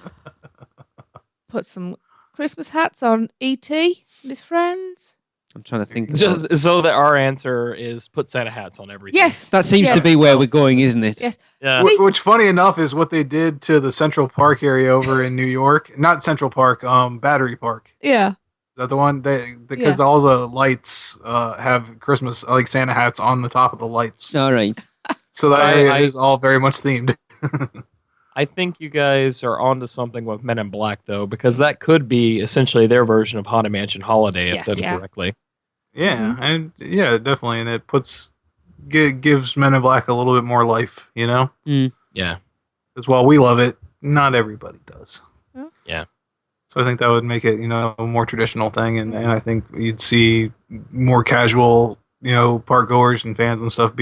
Put some Christmas hats on E.T. and his friends. I'm trying to think. about- Just so that our answer is put Santa hats on everything. Yes. That seems to Yes. be where we're going, isn't it? Yes. Yeah. See- Which, funny enough, is what they did to the Central Park area over in New York. Not Central Park, Battery Park. Yeah. Is that the one? Because Yeah. all the lights have Christmas, like Santa hats on the top of the lights. All right. So that I- area I- is all very much themed. I think you guys are onto something with Men in Black, though, because that could be essentially their version of Haunted Mansion Holiday, if Yeah. done Yeah. correctly. Yeah, and yeah, definitely, and it gives Men in Black a little bit more life, you know. Yeah. Because while we love it, not everybody does. Yeah. So I think that would make it, a more traditional thing, and I think you'd see more casual, park goers and fans and stuff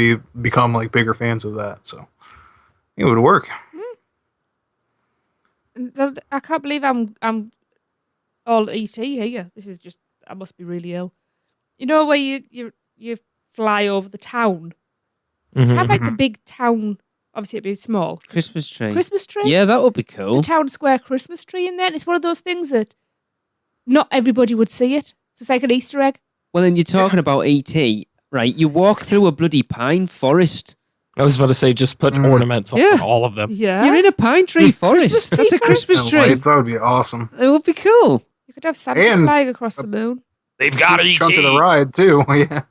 become like bigger fans of that. So it would work. I can't believe I'm all E.T. here. This is just, I must be really ill. You know where you fly over the town? To have like the big town, obviously it'd be small. Christmas tree. Christmas tree? Yeah, that would be cool. The town square Christmas tree in there. And it's one of those things that not everybody would see it. So it's like an Easter egg. Well, then you're talking about E.T., right? You walk through a bloody pine forest. I was about to say, just put ornaments on Yeah. all of them. Yeah. You're in a pine tree forest. tree That's a forest. Christmas And tree. lights, that would be awesome. It would be cool. You could have Santa And- flying across the moon. They've got Huge it, chunk of the E.T. ride too. Yeah.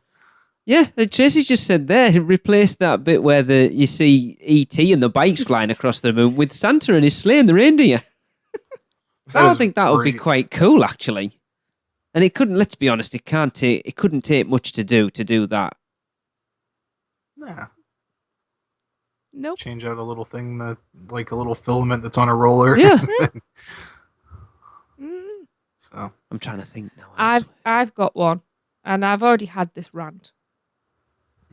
Yeah, Tracy's just said there, replace that bit where you see E.T. and the bikes flying across the moon with Santa and his sleigh and the reindeer. I is think that would be great. quite cool, actually. And it couldn't. Let's be honest, it couldn't take much to do that. Yeah. Nope. Change out a little thing like a little filament that's on a roller. Yeah. So I'm trying to think now. I've got one, and I've already had this rant.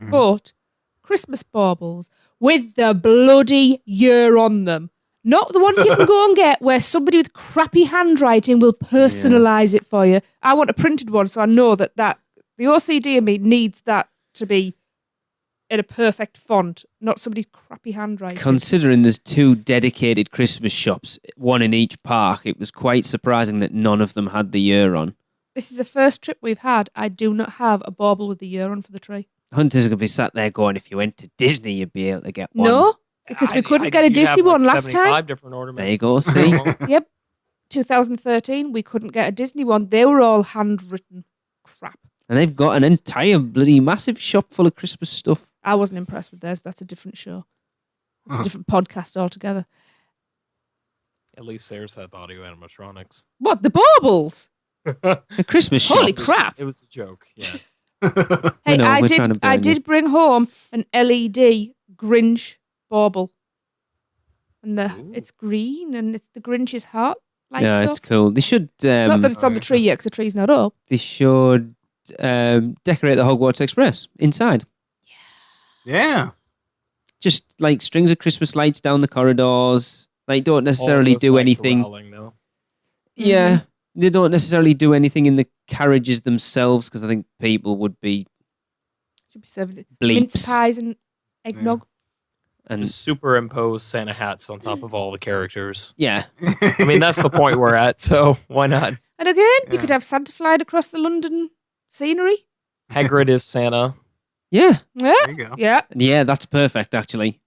Mhm. But Christmas baubles with the bloody year on them. Not the ones you can go and get where somebody with crappy handwriting will personalise it for you. I want a printed one so I know that the OCD in me needs that to be in a perfect font, not somebody's crappy handwriting. Considering there's 2 dedicated Christmas shops, one in each park, it was quite surprising that none of them had the year on. This is the first trip we've had. I do not have a bauble with the year on for the tree. Hunters are going to be sat there going, if you went to Disney, you'd be able to get one. No, because we couldn't get a you'd Disney have, like, one last time. 75 different ornaments. There you go, see? Yep. 2013, we couldn't get a Disney one. They were all handwritten crap. And they've got an entire bloody massive shop full of Christmas stuff. I wasn't impressed with theirs, but that's a different show. It's a different podcast altogether. At least theirs have audio animatronics. What, the baubles? The Christmas shop. Holy crap! It was a joke. Yeah. Hey, know, I we're trying to did. burn I you. did bring home an LED Grinch bauble, and it's green, and it's the Grinch's heart lights Yeah, up. it's cool. They should. Not that it's on the tree yet, because the tree's not up. They should decorate the Hogwarts Express inside. Yeah. Just like strings of Christmas lights down the corridors. Like, don't necessarily All those do lights anything. growling, though. Yeah, they don't necessarily do anything in the carriages themselves because I think people would be Should be serving bleeps. mince pies and eggnog. And Just superimpose Santa hats on top of all the characters. yeah, I mean, that's the point we're at, so why not? And again, you Yeah. could have Santa flying across the London scenery. Hagrid is Santa. yeah, Yeah, There you go. yeah. yeah. That's perfect, actually.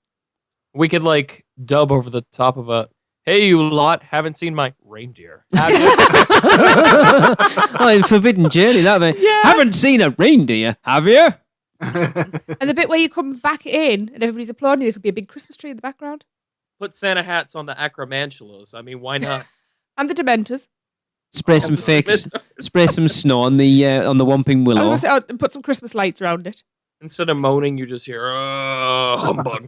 We could like dub over the top of a, "Hey, you lot, haven't seen my reindeer." Have you?" Oh, Forbidden Journey, that bit. Yeah. Haven't seen a reindeer, have you? And the bit where you come back in and everybody's applauding, there could be a big Christmas tree in the background. Put Santa hats on the acromantulas. I mean, why not? And the Dementors. Spray some fix, spray some snow on the Whomping I Willow. was going to say, and put some Christmas lights around it. Instead of moaning, you just hear, "Oh, humbug."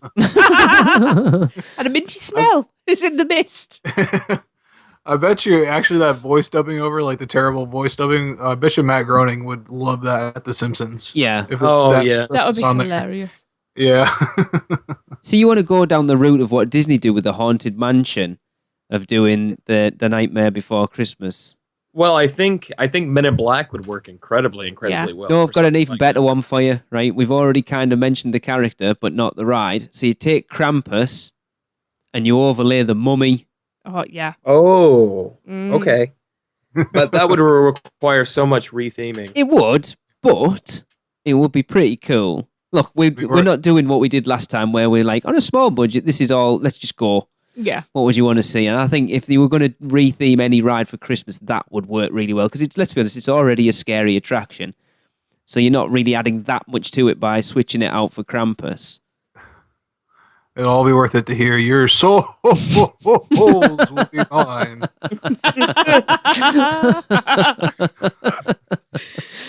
And a minty smell is in the mist. I bet you actually that voice dubbing over, like the terrible voice dubbing, I bet you Matt Groening would love that at The Simpsons. Yeah. If Oh, that yeah. That would be on there. hilarious. Yeah. So you want to go down the route of what Disney do with the Haunted Mansion, of doing the Nightmare Before Christmas? Well, I think Men in Black would work incredibly well. No, I've for got an something even like better that. one for you, right? We've already kind of mentioned the character, but not the ride. So you take Krampus and you overlay the mummy. Oh, yeah. Oh, Mm. okay. But that would require so much retheming. It would, but it would be pretty cool. Look, we're not doing what we did last time where we're like, on a small budget, this is all, let's just go. Yeah. What would you want to see? And I think if they were going to retheme any ride for Christmas, that would work really well. Because let's be honest, it's already a scary attraction. So you're not really adding that much to it by switching it out for Krampus. It'll all be worth it to hear your souls will be mine.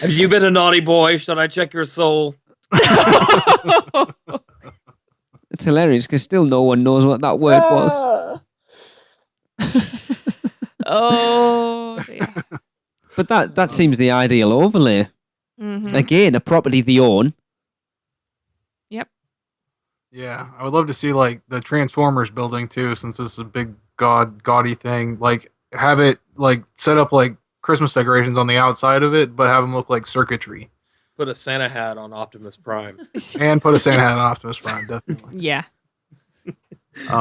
Have you been a naughty boy? Should I check your soul? It's hilarious because still no one knows what that word was. Oh, dear. But that seems the ideal overlay. Mhm. Again, a property they own. Yeah, I would love to see like the Transformers building too, since this is a big gaudy thing. Like have it like set up like Christmas decorations on the outside of it, but have them look like circuitry. Put a Santa hat on Optimus Prime. And put a Santa hat on Optimus Prime, definitely. Yeah.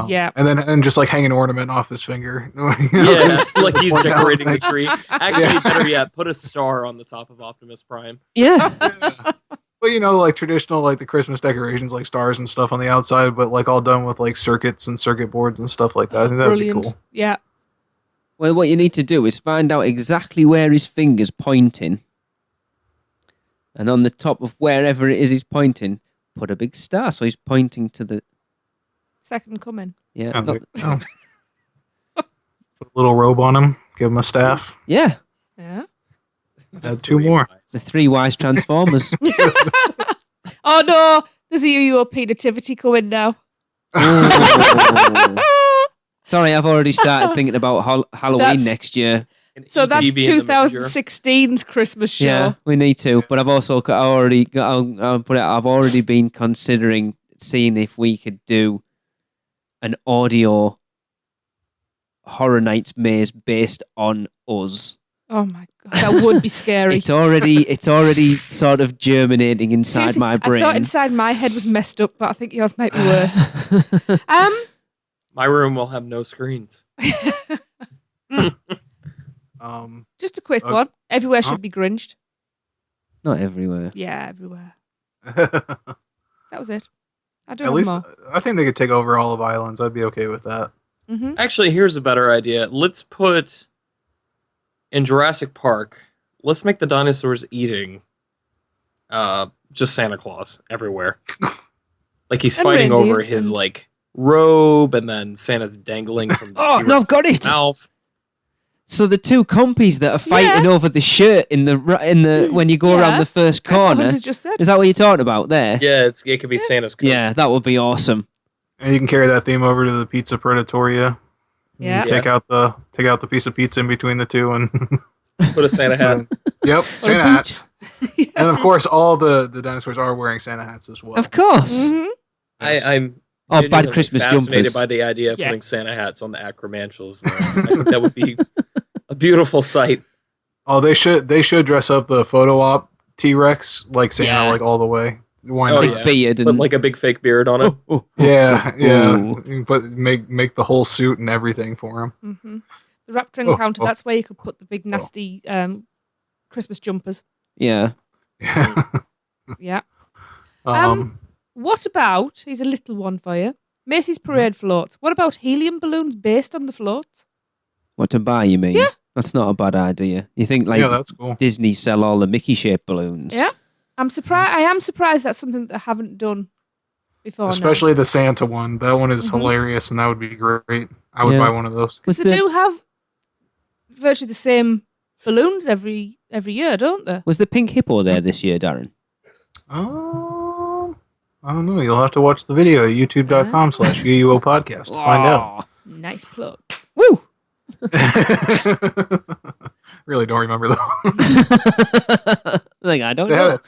Yeah. And just like hang an ornament off his finger. Yeah, like he's point out, decorating the like- tree. Actually, Yeah. better yet, put a star on the top of Optimus Prime. Yeah. Yeah. But you know, like traditional, like the Christmas decorations, like stars and stuff on the outside, but like all done with like circuits and circuit boards and stuff like that. I think that'd be Brilliant. cool. Yeah. Well, what you need to do is find out exactly where his finger's pointing. And on the top of wherever it is he's pointing, put a big star. So he's pointing to the... Second coming. Yeah. Yeah, not- Put a little robe on him, give him a staff. yeah. Yeah. Add two more. The three wise Transformers. Oh, no. There's a UUOP nativity coming now. Oh. Sorry, I've already started thinking about Halloween That's- next year. So that's ETB in the manger. 2016's Christmas show. Yeah, we need to. But I've also I've already been considering seeing if we could do an audio Horror Nights maze based on us. Oh my god, that would be scary. It's already sort of germinating inside Seriously, my brain. I thought inside my head was messed up, but I think yours might be worse. My room will have no screens. Just a quick one. Everywhere should be Grinched. Not everywhere. Yeah, everywhere. That was it. I don't At know least more. I think they could take over all of Islands. I'd be okay with that. Mm-hmm. Actually, here's a better idea. Let's put in Jurassic Park. Let's make the dinosaurs eating just Santa Claus everywhere. Like he's And fighting reindeer, over his and- like robe, and then Santa's dangling from the Oh, no, I've got it. mouth. So the two compies that are fighting over the shirt in the when you go around the first corner. That's what Hunter's just said. Is that what you're talking about there? Yeah, it could be Santa's coat. Yeah, that would be awesome. And you can carry that theme over to the Pizza Predatoria. Yeah. Take out the piece of pizza in between the two and put a Santa hat. Yep, Santa hats. And of course, all the dinosaurs are wearing Santa hats as well. Of course. Mm-hmm. I'm bad Christmas fascinated jumpers. by the idea of putting Santa hats on the acromantles. I think that would be a beautiful sight. Oh, they should dress up the photo op T-Rex like Santa, like all the way. Why not? Big beard and put like a big fake beard on it. Yeah. You can make the whole suit and everything for him. Mm-hmm. The Raptor Encounter. That's where you could put the big nasty Christmas jumpers. Yeah. Yeah. What about? Here's a little one for you. Macy's parade floats. What about helium balloons based on the floats? What to buy? You mean? Yeah. That's not a bad idea. You think that's cool. Disney sell all the Mickey-shaped balloons? Yeah. I'm surprised. I am surprised that's something that I haven't done before. Especially the Santa one. That one is hilarious, and that would be great. I would buy one of those. Because they do have virtually the same balloons every year, don't they? Was the pink hippo there this year, Darren? I don't know. You'll have to watch the video at youtube.com/UUO podcast to find out. Nice plug. Woo! Really don't remember though. I don't know.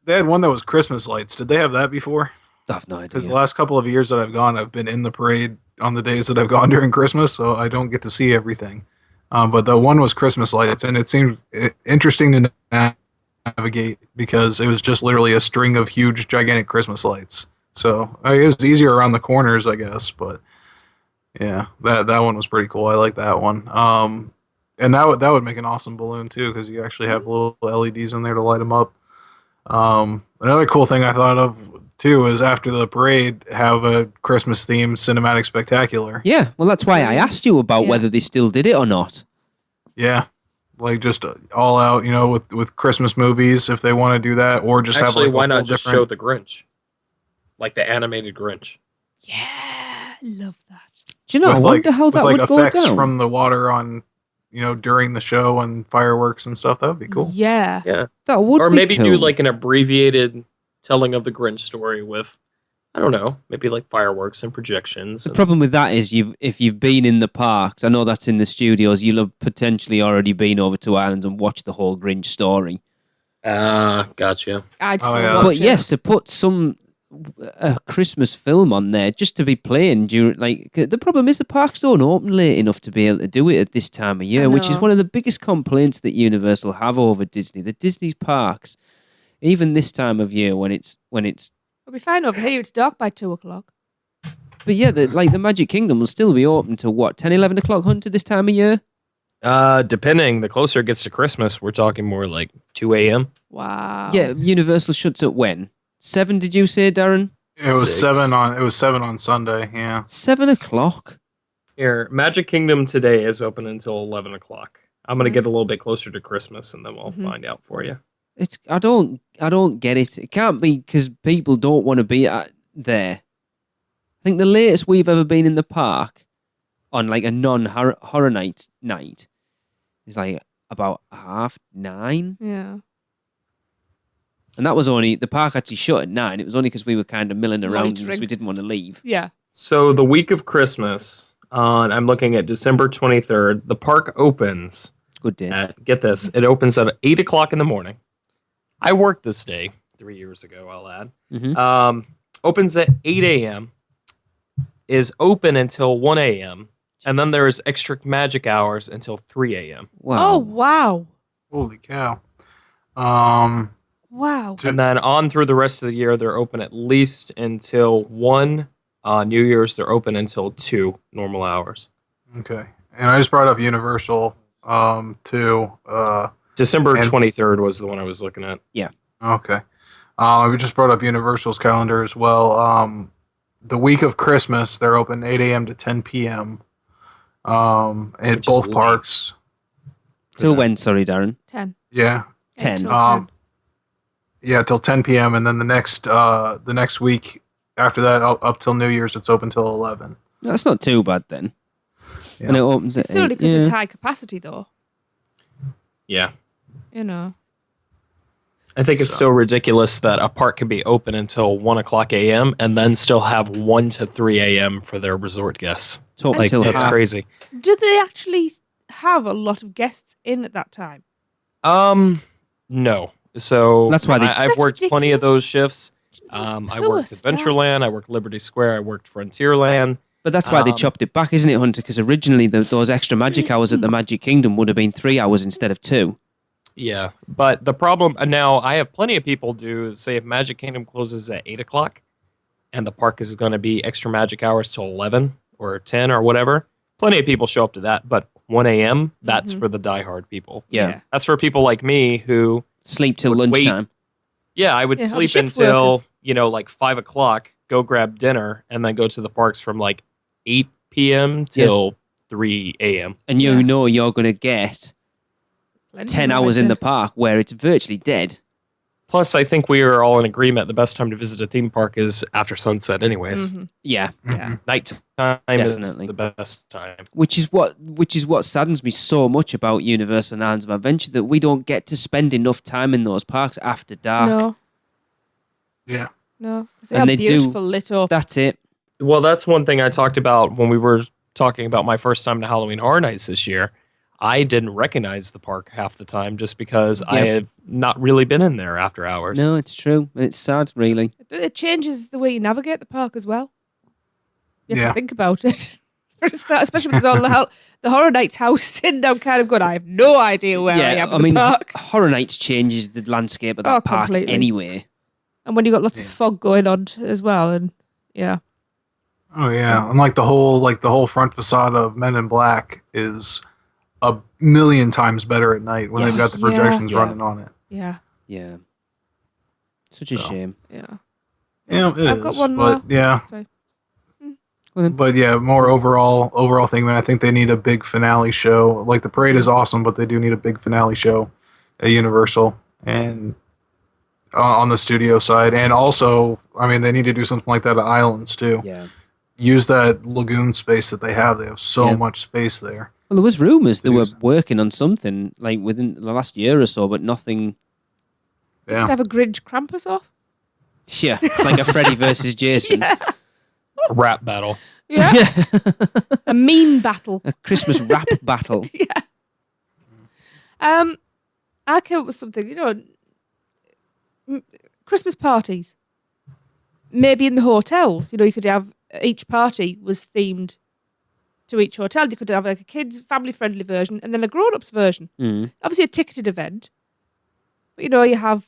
They had one that was Christmas lights. Did they have that before? I have no idea. Because the last couple of years that I've gone, I've been in the parade on the days that I've gone during Christmas, so I don't get to see everything. But the one was Christmas lights, and it seemed interesting to navigate because it was just literally a string of huge, gigantic Christmas lights. So it was easier around the corners, I guess. But yeah, that one was pretty cool. I like that one. And that would make an awesome balloon too, because you actually have little LEDs in there to light them up. Another cool thing I thought of too is after the parade, have a Christmas themed cinematic spectacular. Yeah, well, that's why I asked you about whether they still did it or not. Yeah, like just all out, with Christmas movies if they want to do that, or just actually, have like why not just show the Grinch, like the animated Grinch? Yeah, love that. Do you know? I wonder how that would go down. Effects from the water on. During the show and fireworks and stuff, that would be cool. Yeah. That would or be maybe cool. do like an abbreviated telling of the Grinch story with, I don't know, maybe like fireworks and projections. The problem with that is if you've been in the parks, I know that's in the studios, you'll have potentially already been over to Ireland and watched the whole Grinch story. Gotcha. I'd still yeah. watch But it. yes, to put a Christmas film on there just to be playing during, the problem is the parks don't open late enough to be able to do it at this time of year, which is one of the biggest complaints that Universal have over Disney. The Disney's parks, even this time of year when it's We'll be fine over here. It's dark by 2:00. but yeah, the Magic Kingdom will still be open to what, 10, 11 o'clock, Hunter, this time of year? Depending, the closer it gets to Christmas, we're talking more like 2 a.m. Wow. Yeah, Universal shuts at when? 7, did you say, Darren? It was 6. 7 on Sunday. Yeah. 7 o'clock. Here, Magic Kingdom today is open until 11 o'clock. I'm gonna get a little bit closer to Christmas, and then we'll find out for you. I don't get it. It can't be because people don't want to be there. I think the latest we've ever been in the park on like a non-horror night is like about 9:30. Yeah. And that was only, the park actually shut at 9. It was only because we were kind of milling around because Loitering. we didn't want to leave. Yeah. So the week of Christmas, I'm looking at December 23rd. The park opens. Good day. Get this, it opens at 8 o'clock in the morning. I worked this day 3 years ago, I'll add. Mm-hmm. Opens at 8 a.m., is open until 1 a.m., and then there's extra magic hours until 3 a.m. Wow. Oh, wow. Holy cow. Wow. And then on through the rest of the year, they're open at least until 1. New Year's, they're open until 2 normal hours. Okay. And I just brought up Universal too. December 23rd was the one I was looking at. Yeah. Okay. We just brought up Universal's calendar as well. The week of Christmas, they're open 8 a.m. to 10 p.m. At both parks. Till when, sorry, Darren? 10. Yeah. 10. Till 10. Yeah, till 10 p.m. And then the next week after that, up till New Year's, it's open till 11. That's not too bad then. Yeah. And it opens at It's only 8. because it's high capacity, though. Yeah. You know. I think it's still ridiculous that a park can be open until 1 o'clock a.m. and then still have 1 to 3 a.m. for their resort guests. That's crazy. Do they actually have a lot of guests in at that time? No. So that's why I've worked ridiculous. plenty of those shifts. I worked Adventureland, I worked Liberty Square, I worked Frontierland. But that's why they chopped it back, isn't it, Hunter? Because originally those extra magic hours at the Magic Kingdom would have been 3 hours instead of 2. Yeah, but the problem now, I have plenty of people do say if Magic Kingdom closes at 8 o'clock and the park is going to be extra magic hours till 11 or 10 or whatever, plenty of people show up to that. But 1 a.m., that's for the diehard people. Yeah. That's for people like me who sleep till lunchtime. Yeah, I would sleep until, like 5 o'clock, go grab dinner, and then go to the parks from like 8 p.m. till 3 a.m. And you know you're going to get 10 hours in the park where it's virtually dead. Plus, I think we are all in agreement the best time to visit a theme park is after sunset anyways. Mm-hmm. Yeah. Nighttime is the best time. Which is what saddens me so much about Universal Islands of Adventure, that we don't get to spend enough time in those parks after dark. No. Yeah. No. They beautiful lit up. That's it. Well, that's one thing I talked about when we were talking about my first time to Halloween Horror Nights this year. I didn't recognize the park half the time just because I have not really been in there after hours. No, it's true. It's sad, really. It changes the way you navigate the park as well. You have to think about it. For a start, especially with all the Horror Nights house sitting down kind of good. I have no idea where I am in the park. Horror Nights changes the landscape of that park completely. Anyway. And when you got lots of fog going on as well, and Oh yeah, and like the whole front facade of Men in Black is a million times better at night when they've got the projections running on it. Yeah. Yeah. Such a shame. Yeah. Yeah, I've got one more. Yeah. Sorry. But yeah, more overall thing, man. I think they need a big finale show. Like the parade is awesome, but they do need a big finale show at Universal and on the studio side. And also, I mean, they need to do something like that at Islands too. Yeah. Use that lagoon space that they have. They have so much space there. Well, there was rumours they were working on something like within the last year or so, but nothing. Yeah. Could have a Grinch Krampus off. Yeah, like a Freddy versus Jason. Yeah. A rap battle. Yeah. A meme battle. A Christmas rap battle. Yeah. I came up with something, Christmas parties. Maybe in the hotels, you could have each party was themed to each hotel. You could have like a kids' family-friendly version and then a grown-ups version. Mm. Obviously a ticketed event. But, you have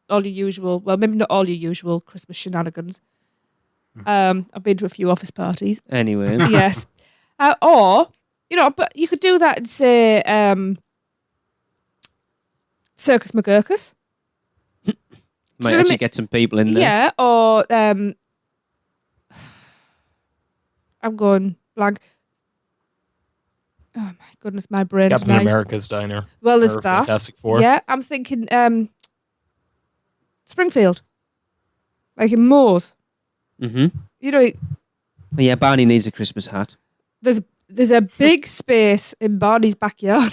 all your usual, well, maybe not all your usual Christmas shenanigans. I've been to a few office parties. Anyway. Yes. Or, but you could do that and say Circus McGurkus. Might actually get some people in there. Yeah, or I'm going blank. Oh my goodness, my brain Captain tonight. America's Diner. Well, there's that. Fantastic Four. Yeah, I'm thinking Springfield. Like in Moors. Mm-hmm. Yeah, Barney needs a Christmas hat. There's a big space in Barney's backyard.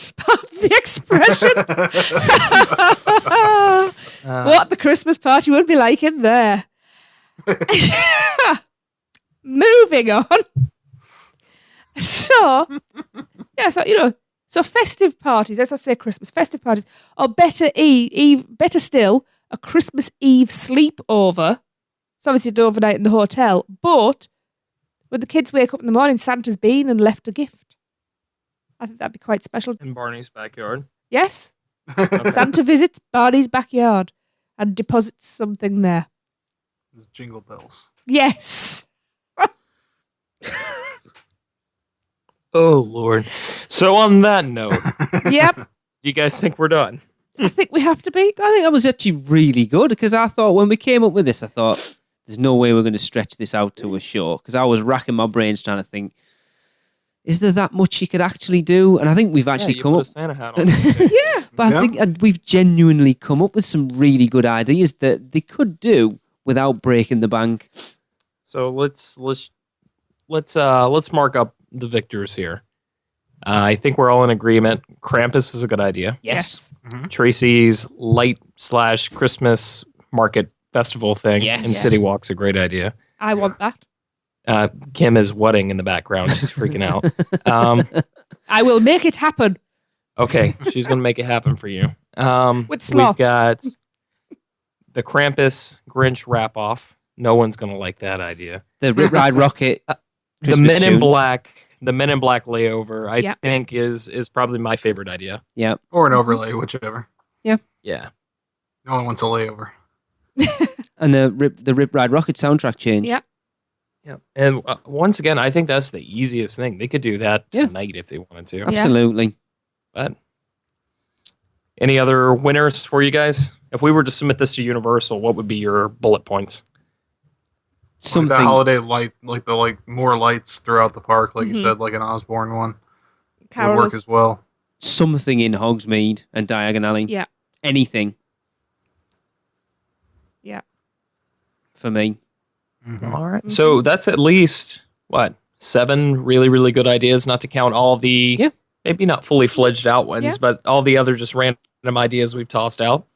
The expression. What the Christmas party would be like in there. Moving on. So festive parties. Let's not say Christmas. Festive parties, or better still, a Christmas Eve sleepover. So obviously, it's overnight in the hotel, but when the kids wake up in the morning, Santa's been and left a gift. I think that'd be quite special. In Barney's backyard. Yes. Santa visits Barney's backyard and deposits something there. There's jingle bells. Yes. Oh, Lord. So on that note. Yep. Do you guys think we're done? I think we have to be. I think that was actually really good, because I thought when we came up with this, I thought there's no way we're going to stretch this out to a show, because I was racking my brains trying to think, is there that much you could actually do? And I think we've actually come up. Santa hat on. Yeah. But I think we've genuinely come up with some really good ideas that they could do without breaking the bank. So let's mark up the victors here. I think we're all in agreement. Krampus is a good idea. Yes. Mm-hmm. Tracy's light/Christmas market festival thing in City Walk's a great idea. I want that. Kim is wedding in the background. She's freaking out. I will make it happen. Okay, she's going to make it happen for you. With sloths. We've got the Krampus Grinch wrap-off. No one's going to like that idea. The Rip Ride Rocket. The Men in Black layover, I think, is probably my favorite idea. Yeah. Or an overlay, whichever. Yeah. Yeah. No one wants a layover. And the Rip Ride Rocket soundtrack change. Yeah. Yeah. And once again, I think that's the easiest thing. They could do that tonight if they wanted to. Absolutely. But any other winners for you guys? If we were to submit this to Universal, what would be your bullet points? Something like the holiday light, like more lights throughout the park, like you said, like an Osborne one. Would work as well. Something in Hogsmeade and Diagon Alley. Yeah. Anything. Yeah. For me. Mm-hmm. All right. So that's at least, 7 really, really good ideas, not to count all the, maybe not fully fledged out ones, but all the other just random ideas we've tossed out.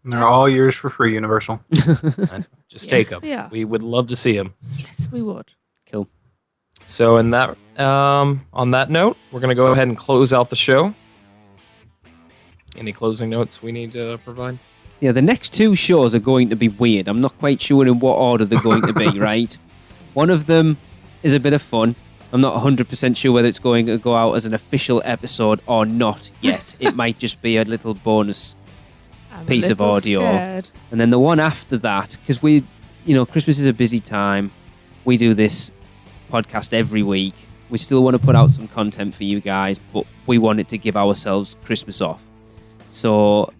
And they're all yours for free, Universal. Just take them. We would love to see them. Yes, we would. Cool. So on that note, we're going to go ahead and close out the show. Any closing notes we need to provide? Yeah, the next 2 shows are going to be weird. I'm not quite sure in what order they're going to be, right? One of them is a bit of fun. I'm not 100% sure whether it's going to go out as an official episode or not yet. It might just be a little bonus piece of audio. Scared. And then the one after that, because Christmas is a busy time. We do this podcast every week. We still want to put out some content for you guys, but we wanted to give ourselves Christmas off. So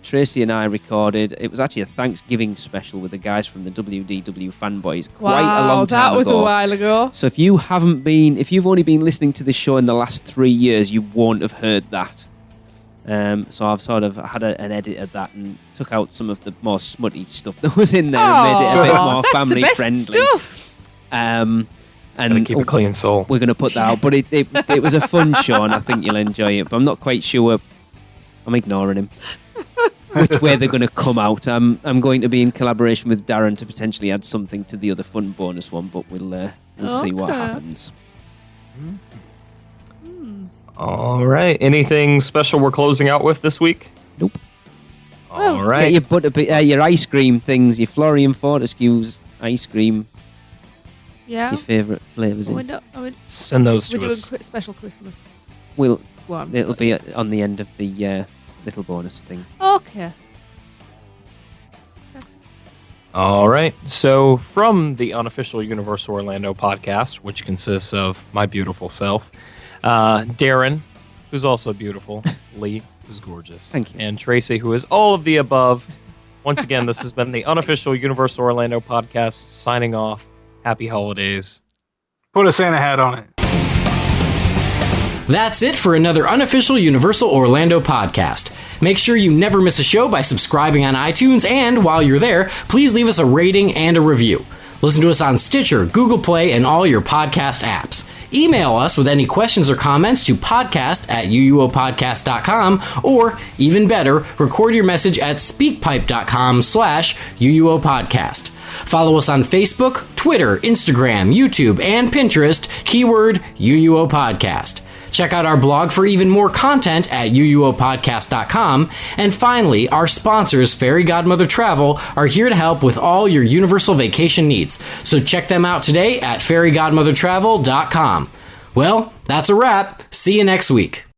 Tracy and I recorded, it was actually a Thanksgiving special with the guys from the WDW Fanboys quite a long time ago. That was a while ago. So if you've only been listening to this show in the last 3 years, you won't have heard that. So I've sort of had an edit of that and took out some of the more smutty stuff that was in there and made it a bit more family friendly. Stuff. And keep a clean soul. We're going to put that out, but it was a fun show and I think you'll enjoy it. But I'm not quite sure. I'm ignoring him. Which way they're going to come out? I'm going to be in collaboration with Darren to potentially add something to the other fun bonus one, but we'll see what happens. All right. Anything special we're closing out with this week? Nope. All right. Get your ice cream things, your Florian Fortescue's ice cream. Yeah. Your favourite flavours in. Send those to us. We're doing special Christmas. It'll be on the end of the little bonus thing. Okay. All right. So from the unofficial Universal Orlando podcast, which consists of my beautiful self, Darren, who's also beautiful, Lee, who's gorgeous, thank you, and Tracy, who is all of the above. Once again, this has been the unofficial Universal Orlando podcast, signing off. Happy holidays. Put a Santa hat on it. That's it for another unofficial Universal Orlando podcast. Make sure you never miss a show by subscribing on iTunes, and while you're there, please leave us a rating and a review. Listen to us on Stitcher, Google Play, and all your podcast apps. Email us with any questions or comments to podcast@uuopodcast.com, or, even better, record your message at speakpipe.com/uuopodcast. Follow us on Facebook, Twitter, Instagram, YouTube, and Pinterest, keyword UUO Podcast. Check out our blog for even more content at uuopodcast.com. And finally, our sponsors, Fairy Godmother Travel, are here to help with all your Universal vacation needs. So check them out today at fairygodmothertravel.com. Well, that's a wrap. See you next week.